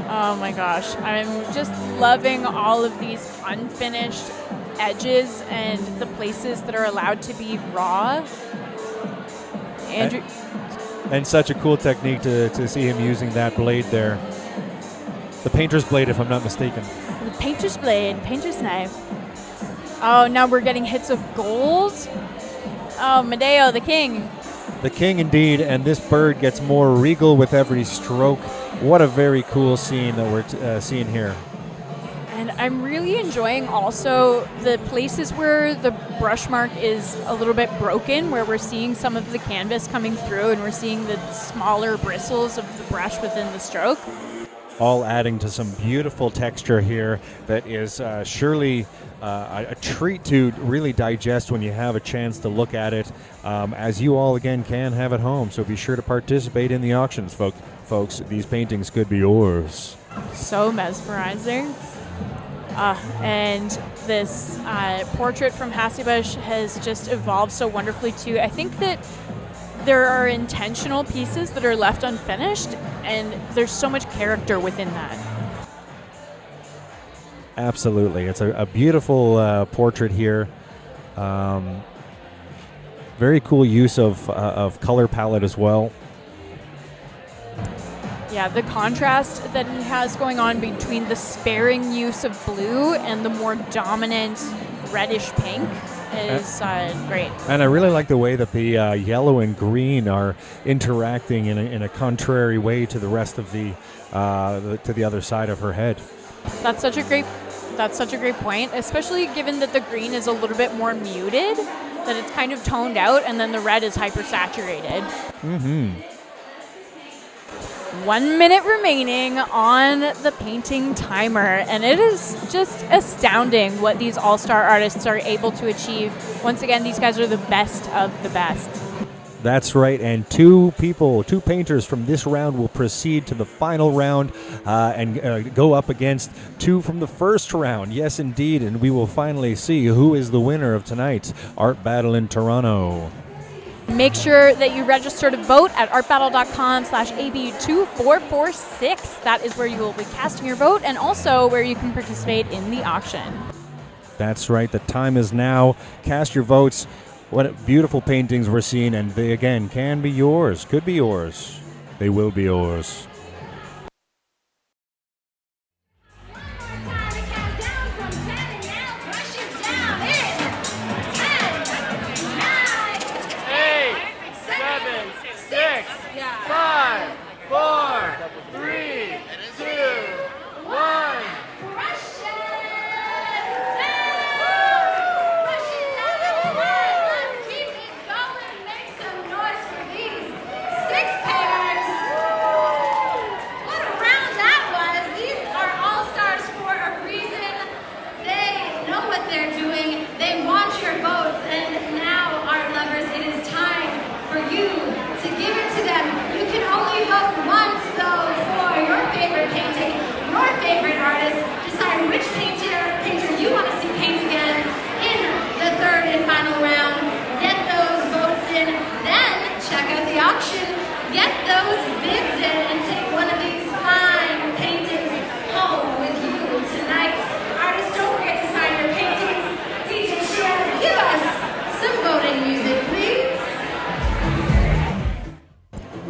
Oh my gosh. I'm just loving all of these unfinished edges and the places that are allowed to be raw. Andrew. And such a cool technique to see him using that blade there. The painter's blade, if I'm not mistaken. The painter's blade, painter's knife. Oh, now we're getting hits of gold. Oh, Medeo, the king. The king indeed, and this bird gets more regal with every stroke. What a very cool scene that we're seeing here. And I'm really enjoying also the places where the brush mark is a little bit broken, where we're seeing some of the canvas coming through and we're seeing the smaller bristles of the brush within the stroke. All adding to some beautiful texture here that is surely a treat to really digest when you have a chance to look at it, as you all, again, can have at home. So be sure to participate in the auctions, folks. These paintings could be yours. So mesmerizing. And this portrait from Hasselbusch has just evolved so wonderfully, too. I think that there are intentional pieces that are left unfinished, and there's so much character within that. Absolutely. It's a beautiful portrait here. Very cool use of color palette as well. Yeah, the contrast that he has going on between the sparing use of blue and the more dominant reddish pink is great. And I really like the way that the yellow and green are interacting in a contrary way to the rest of the to the other side of her head. That's such a great point, especially given that the green is a little bit more muted, that it's kind of toned out, and then the red is hypersaturated. Mm-hmm. 1 minute remaining on the painting timer, and it is just astounding what these all-star artists are able to achieve. Once again, these guys are the best of the best. That's right, and two painters from this round will proceed to the final round and go up against two from the first round. Yes, indeed, and we will finally see who is the winner of tonight's Art Battle in Toronto. Make sure that you register to vote at artbattle.com/AB2446. That is where you will be casting your vote and also where you can participate in the auction. That's right. The time is now. Cast your votes. What beautiful paintings we're seeing, and they, again, can be yours, could be yours. They will be yours.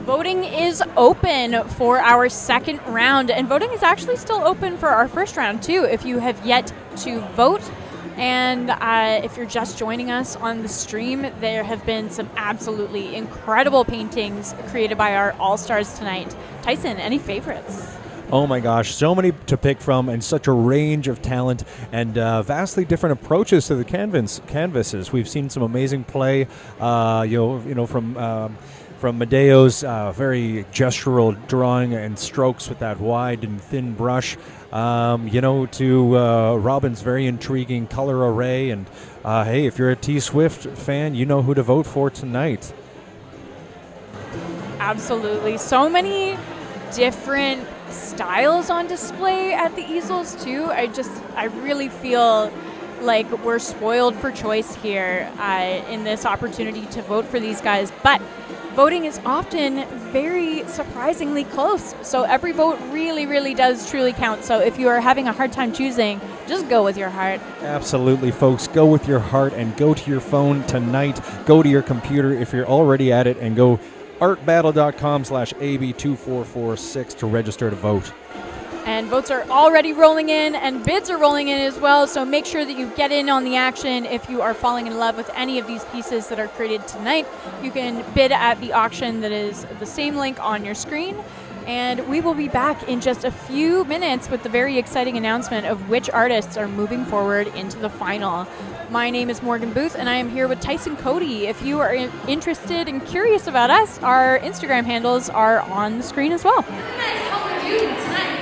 Voting is open for our second round, and voting is actually still open for our first round too if you have yet to vote. And if you're just joining us on the stream, there have been some absolutely incredible paintings created by our all-stars tonight. Tyson, any favorites? Oh my gosh, so many to pick from, and such a range of talent, and vastly different approaches to the canvases. We've seen some amazing play, from Medeo's very gestural drawing and strokes with that wide and thin brush, to Robin's very intriguing color array. And hey, if you're a T Swift fan, you know who to vote for tonight. Absolutely. So many different styles on display at the easels too. I really feel like we're spoiled for choice here in this opportunity to vote for these guys, but voting is often very surprisingly close, so every vote really, really does truly count. So if you are having a hard time choosing, just go with your heart. Absolutely, folks. Go with your heart and go to your phone tonight. Go to your computer if you're already at it, and go artbattle.com/AB2446 to register to vote. And votes are already rolling in, and bids are rolling in as well, so make sure that you get in on the action. If you are falling in love with any of these pieces that are created tonight, you can bid at the auction that is the same link on your screen. And we will be back in just a few minutes with the very exciting announcement of which artists are moving forward into the final. My name is Morgan Booth, and I am here with Tyson Cody. If you are interested and curious about us, our Instagram handles are on the screen as well. Nice. How are you tonight?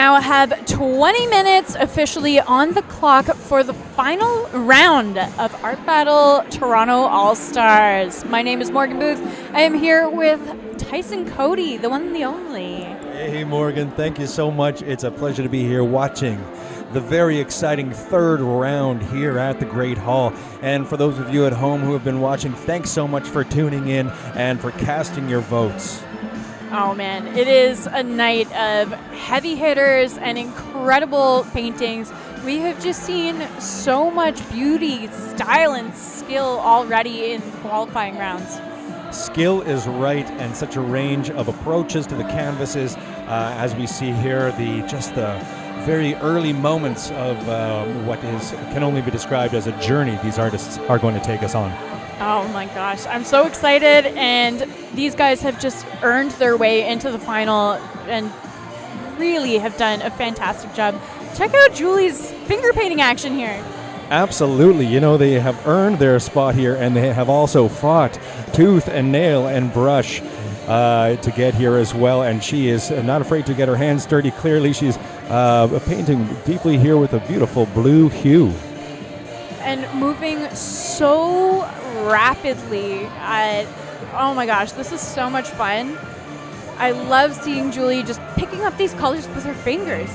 now have 20 minutes officially on the clock for the final round of Art Battle Toronto All-Stars. My name is Morgan Booth. I am here with Tyson Cody, the one and the only. Hey, Morgan, thank you so much. It's a pleasure to be here watching the very exciting third round here at the Great Hall. And for those of you at home who have been watching, thanks so much for tuning in and for casting your votes. Oh man, it is a night of heavy hitters and incredible paintings. We have just seen so much beauty, style, and skill already in qualifying rounds. Skill is right, and such a range of approaches to the canvases, as we see here, the very early moments of what can only be described as a journey these artists are going to take us on. Oh my gosh, I'm so excited, and these guys have just earned their way into the final and really have done a fantastic job. Check out Julie's finger painting action here. Absolutely. You know, they have earned their spot here, and they have also fought tooth and nail and brush to get here as well, and she is not afraid to get her hands dirty. Clearly, she's painting deeply here with a beautiful blue hue. And moving so rapidly. Oh my gosh, this is so much fun. I love seeing Julie just picking up these colors with her fingers.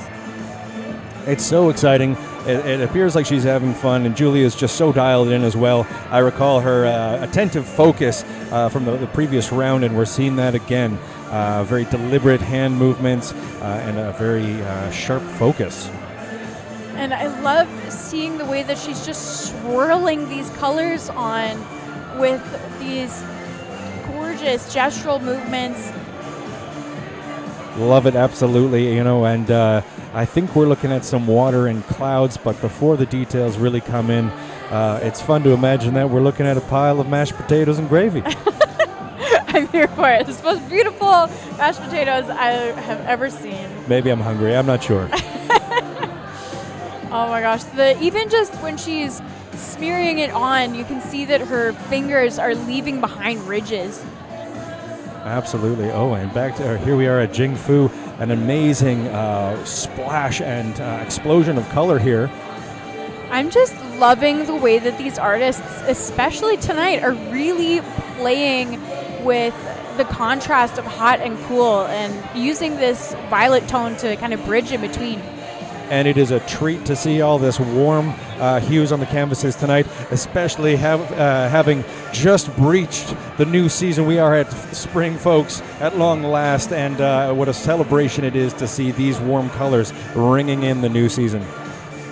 It's so exciting. It appears like she's having fun, and Julie is just so dialed in as well. I recall her attentive focus from the previous round, and we're seeing that again. Very deliberate hand movements and a very sharp focus. And I love seeing the way that she's just swirling these colors on with these gorgeous gestural movements. Love it, absolutely, and I think we're looking at some water and clouds, but before the details really come in, it's fun to imagine that we're looking at a pile of mashed potatoes and gravy. I'm here for it. It's the most beautiful mashed potatoes I have ever seen. Maybe I'm hungry, I'm not sure. Oh my gosh, even just when she's smearing it on, you can see that her fingers are leaving behind ridges. Absolutely. Oh, and back to here we are at Jing Fu, an amazing splash and explosion of color here. I'm just loving the way that these artists, especially tonight, are really playing with the contrast of hot and cool and using this violet tone to kind of bridge in between. And it is a treat to see all this warm hues on the canvases tonight, especially having just breached the new season. We are at spring, folks, at long last, and what a celebration it is to see these warm colors ringing in the new season.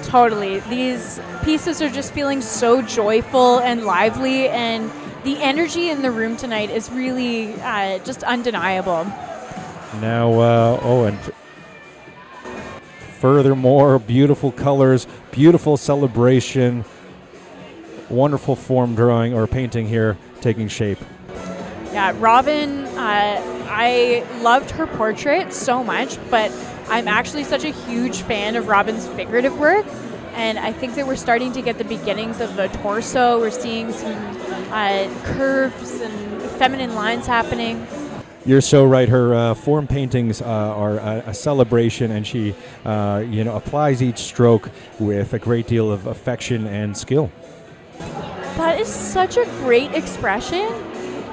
Totally. These pieces are just feeling so joyful and lively, and the energy in the room tonight is really just undeniable. Now, and furthermore, beautiful colors, beautiful celebration, wonderful form drawing or painting here taking shape. Yeah, Robin, I loved her portrait so much, but I'm actually such a huge fan of Robin's figurative work, and I think that we're starting to get the beginnings of the torso. We're seeing some curves and feminine lines happening. You're so right. Her form paintings are a celebration, and she, applies each stroke with a great deal of affection and skill. That is such a great expression.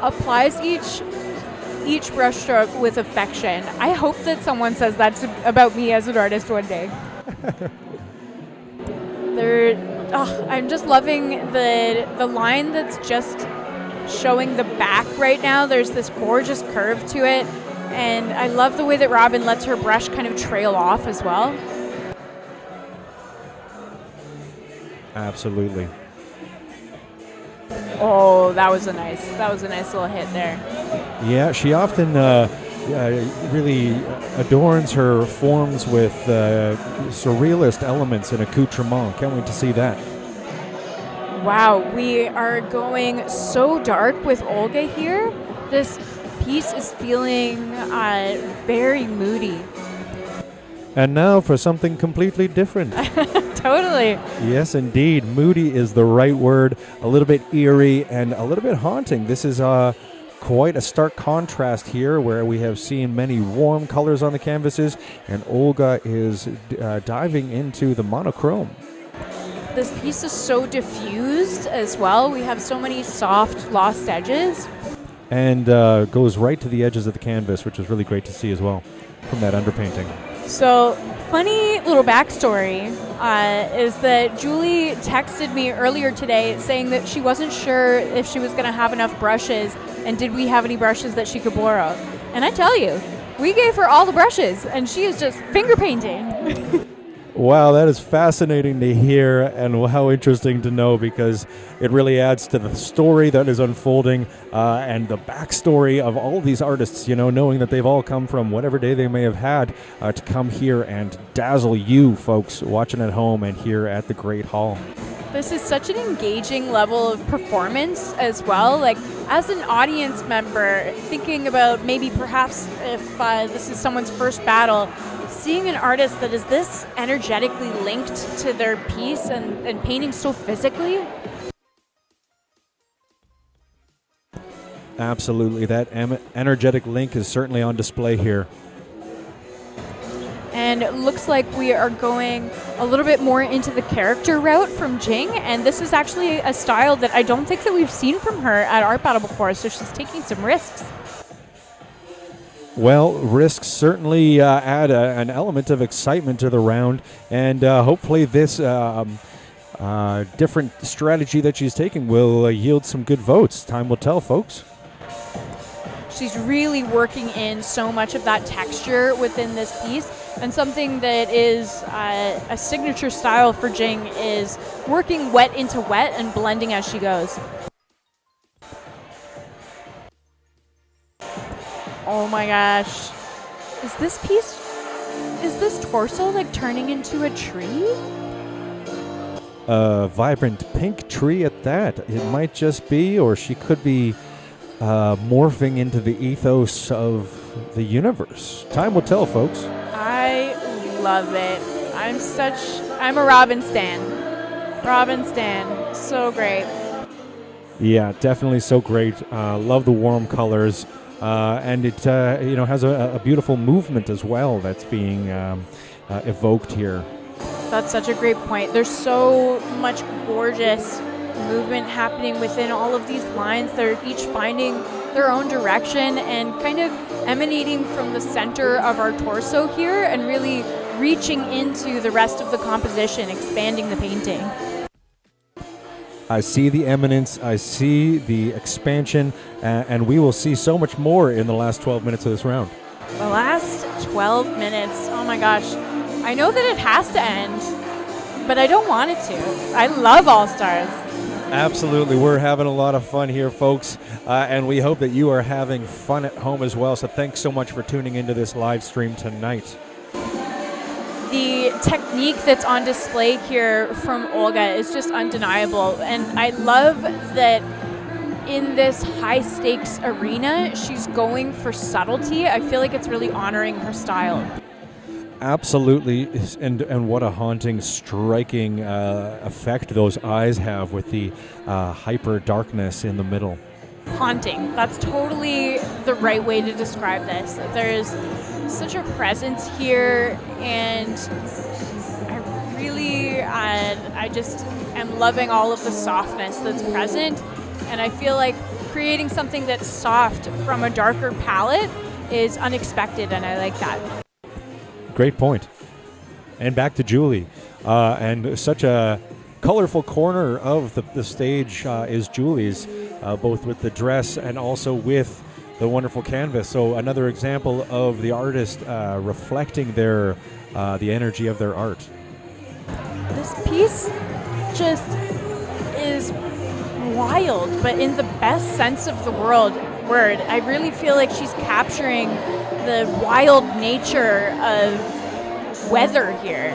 Applies each brushstroke with affection. I hope that someone says that about me as an artist one day. I'm just loving the line that's just showing the back right now. There's this gorgeous curve to it, and I love the way that Robin lets her brush kind of trail off as well. Absolutely. Oh, that was a nice little hit there. Yeah, she often really adorns her forms with surrealist elements and accoutrement. Can't wait to see that. Wow, we are going so dark with Olga here. This piece is feeling very moody. And now for something completely different. Totally. Yes, indeed. Moody is the right word. A little bit eerie and a little bit haunting. This is quite a stark contrast here where we have seen many warm colors on the canvases, and Olga is diving into the monochrome. This piece is so diffused as well. We have so many soft, lost edges. And goes right to the edges of the canvas, which is really great to see as well from that underpainting. So, funny little backstory is that Julie texted me earlier today saying that she wasn't sure if she was going to have enough brushes and did we have any brushes that she could borrow. And I tell you, we gave her all the brushes and she is just finger painting. Wow, that is fascinating to hear and how interesting to know, because it really adds to the story that is unfolding and the backstory of all these artists, you know, knowing that they've all come from whatever day they may have had to come here and dazzle you folks watching at home and here at the Great Hall. This is such an engaging level of performance as well. Like, as an audience member, thinking about maybe perhaps if this is someone's first battle, seeing an artist that is this energetically linked to their piece and painting so physically. Absolutely. That energetic link is certainly on display here. And it looks like we are going a little bit more into the character route from Jing, and this is actually a style that I don't think that we've seen from her at Art Battle before, so she's taking some risks. Well, risks certainly add an element of excitement to the round, and hopefully this different strategy that she's taking will yield some good votes. Time will tell, folks. She's really working in so much of that texture within this piece, and something that is a signature style for Jing is working wet into wet and blending as she goes. Oh my gosh. Is this torso like turning into a tree? A vibrant pink tree at that. It might just be, or she could be morphing into the ethos of the universe. Time will tell, folks. I love it. I'm a Robin stan. Robin stan. So great. Yeah, definitely so great. Love the warm colors. And it has a beautiful movement as well that's being evoked here. That's such a great point. There's so much gorgeous movement happening within all of these lines. They're each finding their own direction and kind of emanating from the center of our torso here and really reaching into the rest of the composition, expanding the painting. I see the eminence, I see the expansion, and we will see so much more in the last 12 minutes of this round. The last 12 minutes, oh my gosh. I know that it has to end, but I don't want it to. I love All Stars. Absolutely. We're having a lot of fun here, folks, and we hope that you are having fun at home as well. So thanks so much for tuning into this live stream tonight. The technique that's on display here from Olga is just undeniable, and I love that in this high-stakes arena, she's going for subtlety. I feel like it's really honoring her style. Absolutely, and what a haunting, striking effect those eyes have with the hyper darkness in the middle. Haunting. That's totally the right way to describe this. There's such a presence here, and I just am loving all of the softness that's present, and I feel like creating something that's soft from a darker palette is unexpected, and I like that. Great point. And back to Julie. And such a colorful corner of the stage is Julie's, both with the dress and also with the wonderful canvas. So another example of the artist reflecting the energy of their art. This piece just is wild, but in the best sense of the word. I really feel like she's capturing the wild nature of weather here.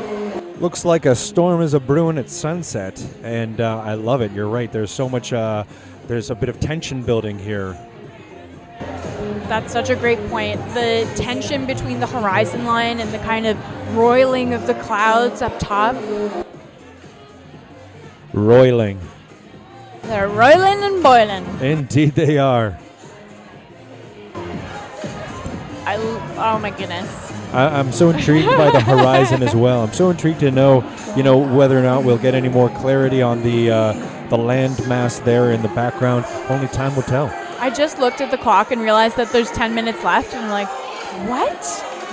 Looks like a storm is a-brewing at sunset, and I love it. You're right. There's so much, there's a bit of tension building here. That's such a great point. The tension between the horizon line and the kind of roiling of the clouds up top. Roiling. They're roiling and boiling. Indeed they are. Oh my goodness. I'm so intrigued by the horizon as well. I'm so intrigued to know, whether or not we'll get any more clarity on the land mass there in the background. Only time will tell. I just looked at the clock and realized that there's 10 minutes left, and I'm like, what?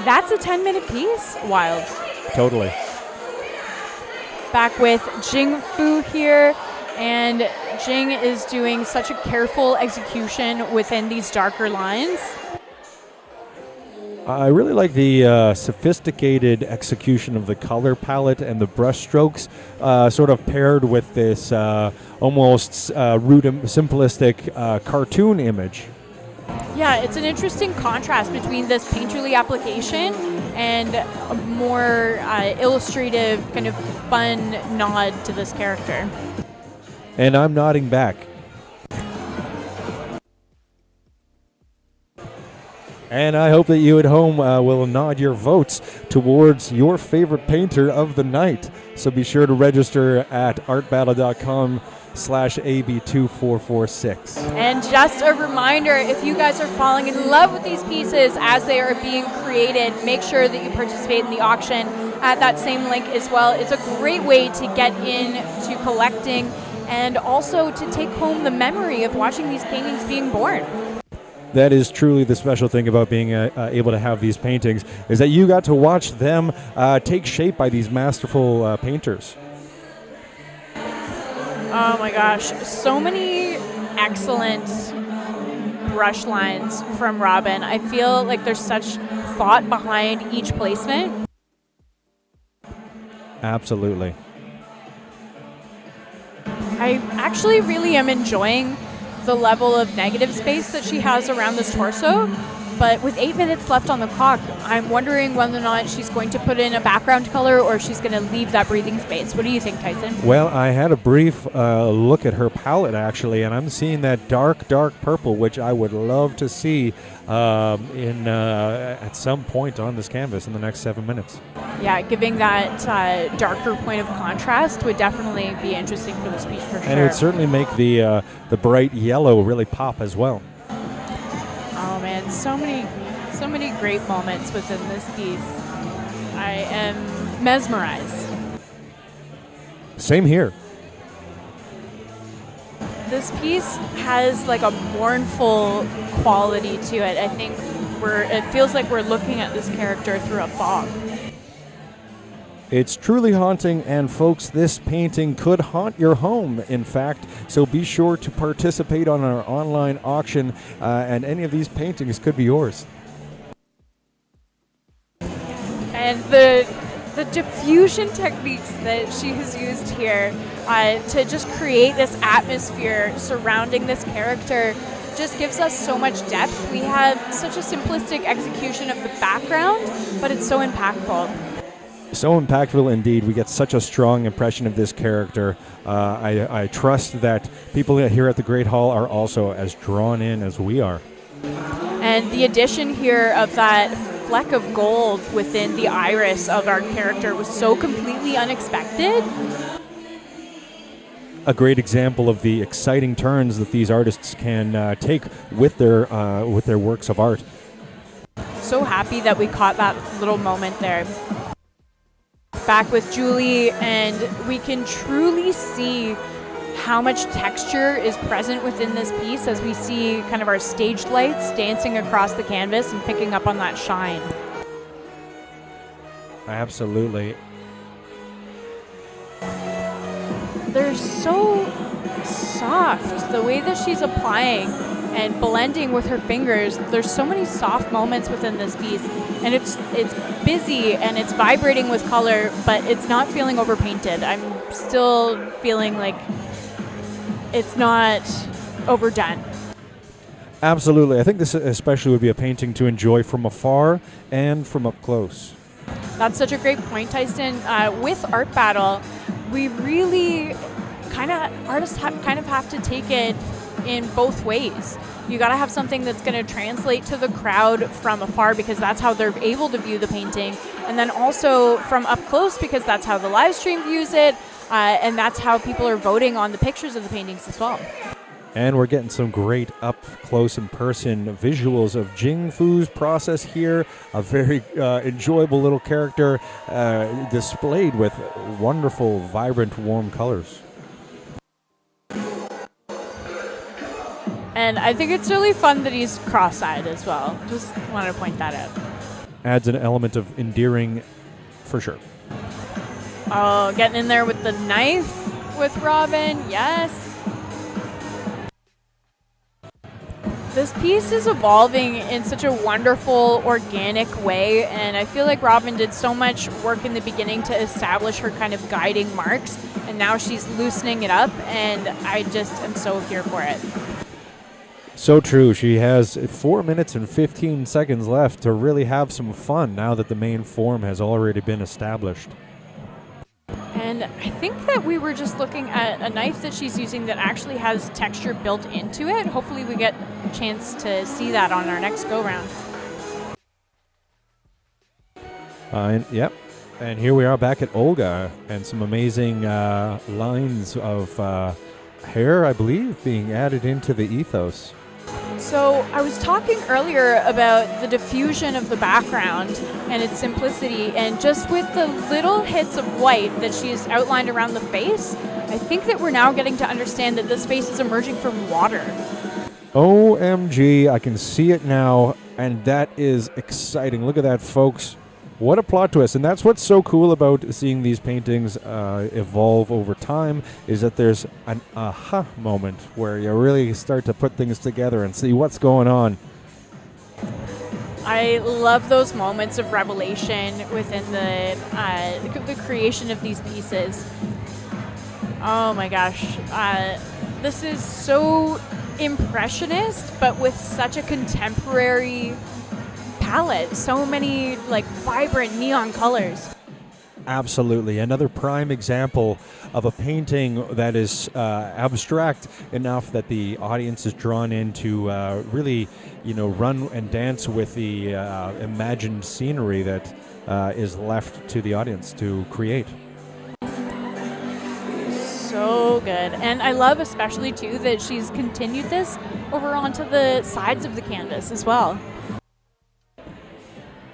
That's a 10-minute piece? Wild. Totally. Back with Jing Fu here, and Jing is doing such a careful execution within these darker lines. I really like the sophisticated execution of the color palette and the brush strokes, sort of paired with this almost simplistic cartoon image. Yeah, it's an interesting contrast between this painterly application and a more illustrative, kind of fun nod to this character. And I'm nodding back. And I hope that you at home will nod your votes towards your favorite painter of the night. So be sure to register at artbattle.com/AB2446. And just a reminder, if you guys are falling in love with these pieces as they are being created, make sure that you participate in the auction at that same link as well. It's a great way to get into collecting and also to take home the memory of watching these paintings being born. That is truly the special thing about being able to have these paintings, is that you got to watch them take shape by these masterful painters. Oh my gosh, so many excellent brush lines from Robin. I feel like there's such thought behind each placement. Absolutely. I actually really am enjoying the level of negative space that she has around this torso, but with 8 minutes left on the clock, I'm wondering whether or not she's going to put in a background color or she's going to leave that breathing space. What do you think, Tyson? Well, I had a brief look at her palette, actually, and I'm seeing that dark purple, which I would love to see at some point on this canvas in the next 7 minutes. Yeah, giving that darker point of contrast would definitely be interesting for this piece for sure. And it would certainly make the bright yellow really pop as well. Oh man, so many great moments within this piece. I am mesmerized. Same here. This piece has like a mournful quality to it. I think it feels like we're looking at this character through a fog. It's truly haunting, and folks, this painting could haunt your home, in fact, so be sure to participate on our online auction, and any of these paintings could be yours. And the diffusion techniques that she has used here to just create this atmosphere surrounding this character just gives us so much depth. We have such a simplistic execution of the background, but it's so impactful. So impactful indeed. We get such a strong impression of this character. I trust that people here at the Great Hall are also as drawn in as we are. And the addition here of that fleck of gold within the iris of our character was so completely unexpected. A great example of the exciting turns that these artists can take with their works of art. So happy that we caught that little moment there. Back with Julie, and we can truly see how much texture is present within this piece as we see kind of our stage lights dancing across the canvas and picking up on that shine. Absolutely. They're so soft, the way that she's applying and blending with her fingers. There's so many soft moments within this piece, and it's busy and it's vibrating with color, but it's not feeling overpainted. I'm still feeling like it's not overdone. Absolutely. I think this especially would be a painting to enjoy from afar and from up close. That's such a great point, Tyson. With Art Battle, we really artists have to take it in both ways. You got to have something that's going to translate to the crowd from afar, because that's how they're able to view the painting, and then also from up close, because that's how the live stream views it, and that's how people are voting on the pictures of the paintings as well. And we're getting some great up-close and person visuals of Jing Fu's process here. A very enjoyable little character displayed with wonderful, vibrant, warm colors. And I think it's really fun that he's cross-eyed as well. Just wanted to point that out. Adds an element of endearing for sure. Oh, getting in there with the knife with Robin. Yes. This piece is evolving in such a wonderful, organic way, and I feel like Robin did so much work in the beginning to establish her kind of guiding marks, and now she's loosening it up, and I just am so here for it. So true. She has 4 minutes and 15 seconds left to really have some fun now that the main form has already been established. And I think that we were just looking at a knife that she's using that actually has texture built into it. Hopefully we get a chance to see that on our next go-round. Yep. And here we are back at Olga, and some amazing lines of hair, I believe, being added into the ethos. So I was talking earlier about the diffusion of the background and its simplicity, and just with the little hits of white that she's outlined around the face, I think that we're now getting to understand that this face is emerging from water. OMG, I can see it now, and that is exciting. Look at that, folks. What a plot twist. And that's what's so cool about seeing these paintings evolve over time, is that there's an aha moment where you really start to put things together and see what's going on. I love those moments of revelation within the creation of these pieces. Oh my gosh. This is so impressionist, but with such a contemporary palette. So many like vibrant neon colors. Absolutely. Another prime example of a painting that is abstract enough that the audience is drawn in to really, run and dance with the imagined scenery that is left to the audience to create. So good. And I love especially too that she's continued this over onto the sides of the canvas as well.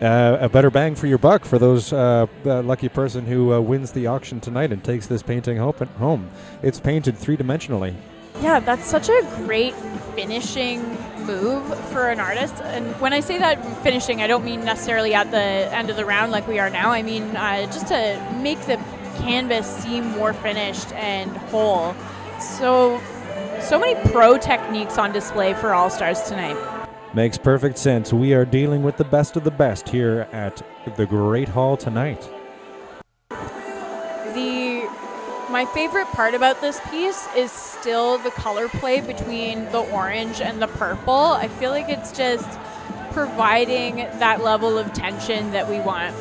A better bang for your buck for those lucky person who wins the auction tonight and takes this painting home. It's painted three-dimensionally. Yeah, that's such a great finishing move for an artist. And when I say that finishing, I don't mean necessarily at the end of the round like we are now. I mean just to make the canvas seem more finished and whole. So many pro techniques on display for All-Stars tonight. Makes perfect sense. We are dealing with the best of the best here at the Great Hall tonight. My favorite part about this piece is still the color play between the orange and the purple. I feel like it's just providing that level of tension that we want.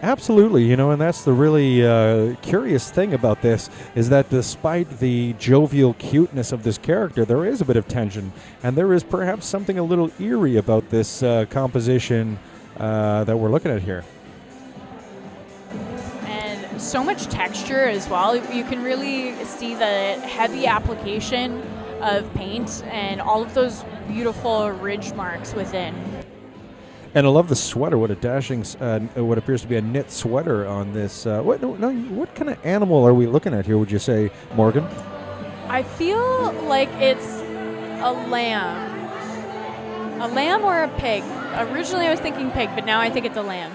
Absolutely, and that's the really curious thing about this, is that despite the jovial cuteness of this character, there is a bit of tension, and there is perhaps something a little eerie about this composition that we're looking at here. And so much texture as well. You can really see the heavy application of paint and all of those beautiful ridge marks within. And I love the sweater. What a dashing, what appears to be a knit sweater on this. What kind of animal are we looking at here, would you say, Morgan? I feel like it's a lamb. A lamb or a pig. Originally I was thinking pig, but now I think it's a lamb.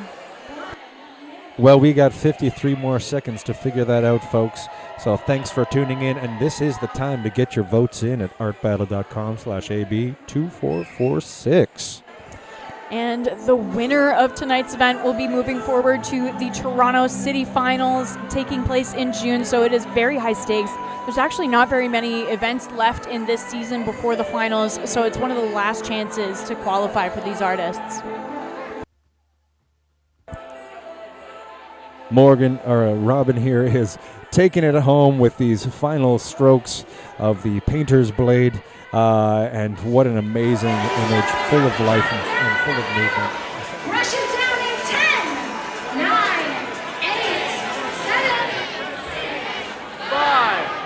Well, we got 53 more seconds to figure that out, folks. So thanks for tuning in, and this is the time to get your votes in at artbattle.com/AB2446. And the winner of tonight's event will be moving forward to the Toronto City Finals taking place in June, so it is very high stakes. There's actually not very many events left in this season before the finals, so it's one of the last chances to qualify for these artists. Robin here is taking it home with these final strokes of the painter's blade. And what an amazing image, full of life and full of movement. Rushes down in 10, 9, 8, 7, 5,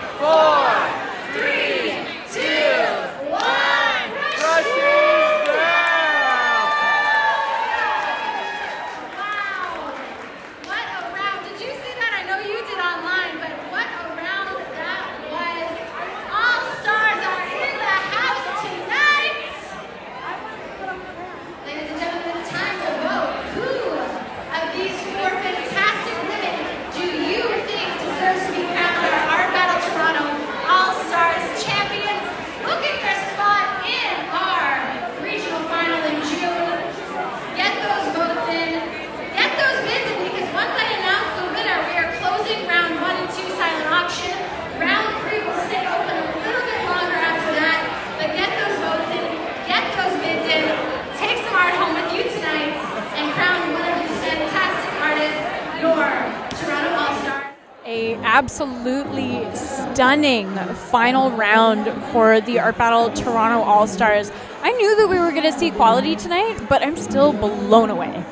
absolutely stunning final round for the Art Battle Toronto All-Stars. I knew that we were going to see quality tonight, but I'm still blown away.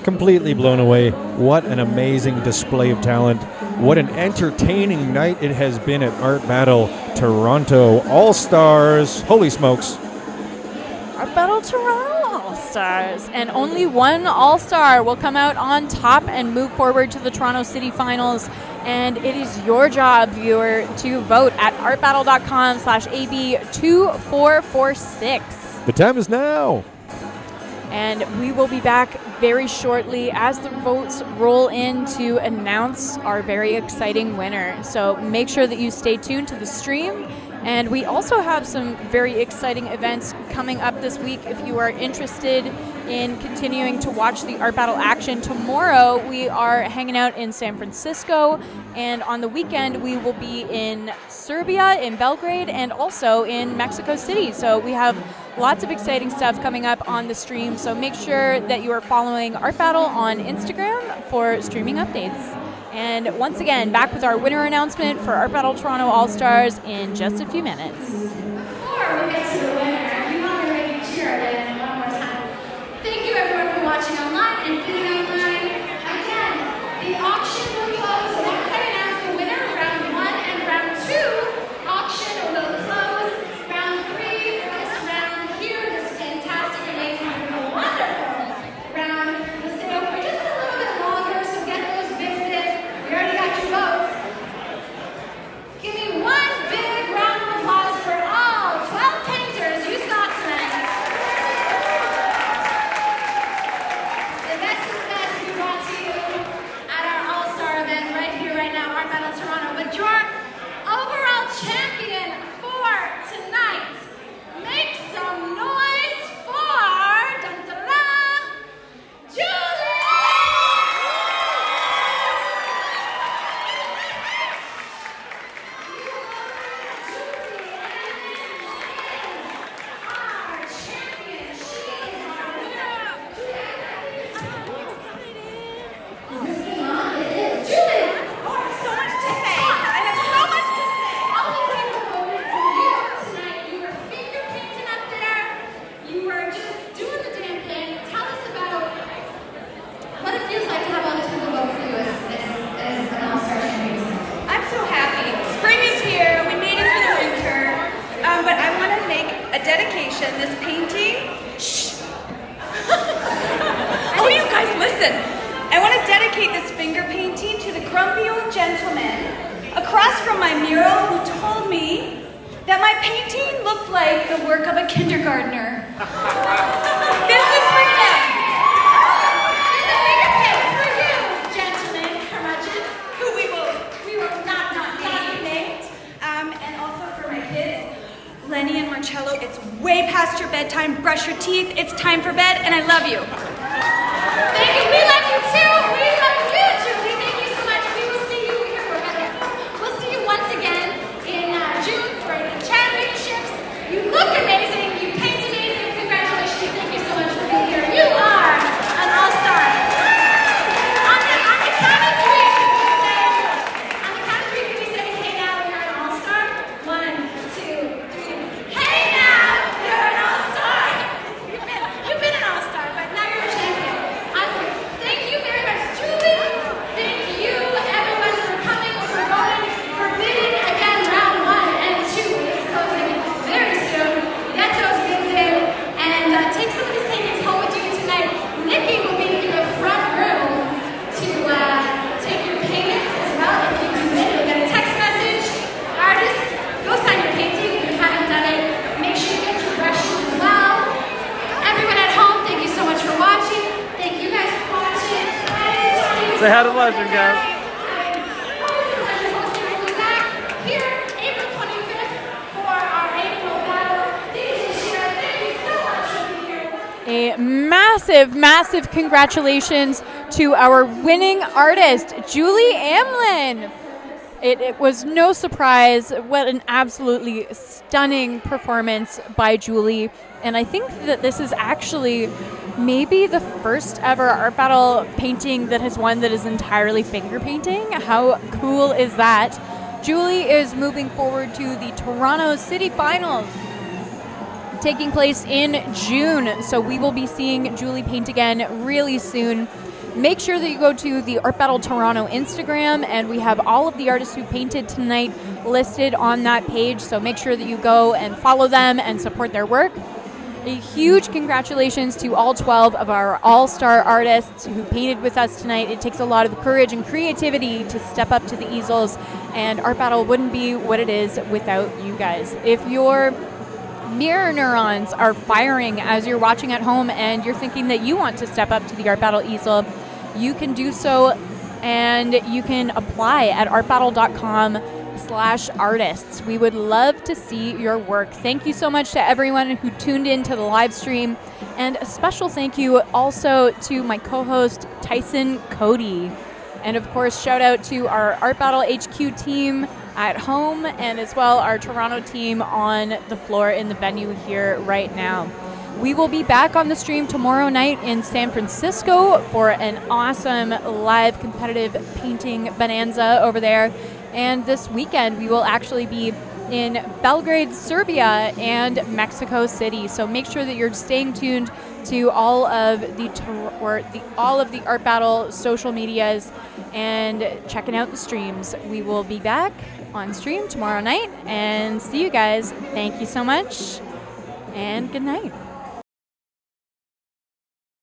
Completely blown away. What an amazing display of talent. What an entertaining night it has been at Art Battle Toronto All-Stars. Holy smokes. Art Battle Toronto All-Stars. And only one All-Star will come out on top and move forward to the Toronto City Finals. And it is your job, viewer, to vote at artbattle.com/AB2446. The time is now. And we will be back very shortly as the votes roll in to announce our very exciting winner. So make sure that you stay tuned to the stream. And we also have some very exciting events coming up this week. If you are interested in continuing to watch the Art Battle action, tomorrow we are hanging out in San Francisco, and on the weekend we will be in Serbia, in Belgrade, and also in Mexico City. So we have lots of exciting stuff coming up on the stream, so make sure that you are following Art Battle on Instagram for streaming updates. And once again, back with our winner announcement for Art Battle Toronto All-Stars in just a few minutes. Before we get to the winner, we want to make you cheer again one more time. Thank you everyone for watching online and bidding online. Again, the auction will close once I announce the winner, round 1 and round 2. Auction will close round 3. This round here, this fantastic, amazing, wonderful round will stay open just a little bit longer, so get those bids in. We already got your votes. Give me one big round of applause for all 12 painters you saw tonight. The best of the best we brought to you at our All-Star event right here, right now, Art Battle Toronto. But your overall champion for tonight, make some noise for Julie! I'm so happy. Spring is here. We made it through the winter. But I want to make a dedication. This painting. Shh. Oh, you guys, listen. I want to dedicate this finger painting to the grumpy old gentleman across from my mural who told me that my painting looked like the work of a kindergartner. This is for him. Who we will not be named. And also for my kids, Lenny and Marcello, it's way past your bedtime. Brush your teeth. It's time for bed, and I love you. Thank you. We love you too. We love you, Julie. Thank you so much. We will see you here. We'll see you once again in June for the championships. You look amazing. You paint amazing. Congratulations. Thank you so much for being here. You are an all-star. On the count of 3, can we say, hey now, you're an all-star? 1, 2, 3. Hey now, you're an all-star. You've been an all-star, but now you're a champion. Awesome. Thank you very much, Julie. Thank you, everyone, for coming, for voting, for bidding. Again, round 1 and 2 is closing very soon. Get those bids in and take some of these paintings home with you tonight. Nikki will be in the front room to take your payments as well. If you can win, you'll get a text message. Artists, go sign your painting if you haven't done it. Make sure you get your brushes as well. Everyone at home, thank you so much for watching. Thank you guys for watching. Say hi to Legend, guys. Always a pleasure hosting. We'll be back here April 25th for our April battle. DJ Shira, thank you so much for being here. A massive, massive congratulations to our winning artist, Julie Amlin. It was no surprise what an absolutely stunning performance by Julie. And I think that this is actually maybe the first ever art battle painting that has won that is entirely finger painting. How cool is that? Julie is moving forward to the Toronto City Finals, taking place in June. So we will be seeing Julie paint again really soon. Make sure that you go to the Art Battle Toronto Instagram, and we have all of the artists who painted tonight listed on that page. So make sure that you go and follow them and support their work. A huge congratulations to all 12 of our all-star artists who painted with us tonight. It takes a lot of courage and creativity to step up to the easels, and Art Battle wouldn't be what it is without you guys. If your mirror neurons are firing as you're watching at home and you're thinking that you want to step up to the Art Battle easel, you can do so, and you can apply at artbattle.com/artists. We would love to see your work. Thank you so much to everyone who tuned in to the live stream, and a special thank you also to my co-host Tyson Cody. And of course, shout out to our Art Battle HQ team at home, and as well our Toronto team on the floor in the venue here right now. We will be back on the stream tomorrow night in San Francisco for an awesome live competitive painting bonanza over there. And this weekend, we will actually be in Belgrade, Serbia, and Mexico City. So make sure that you're staying tuned to all of the Art Battle social medias and checking out the streams. We will be back on stream tomorrow night, and see you guys. Thank you so much, and good night.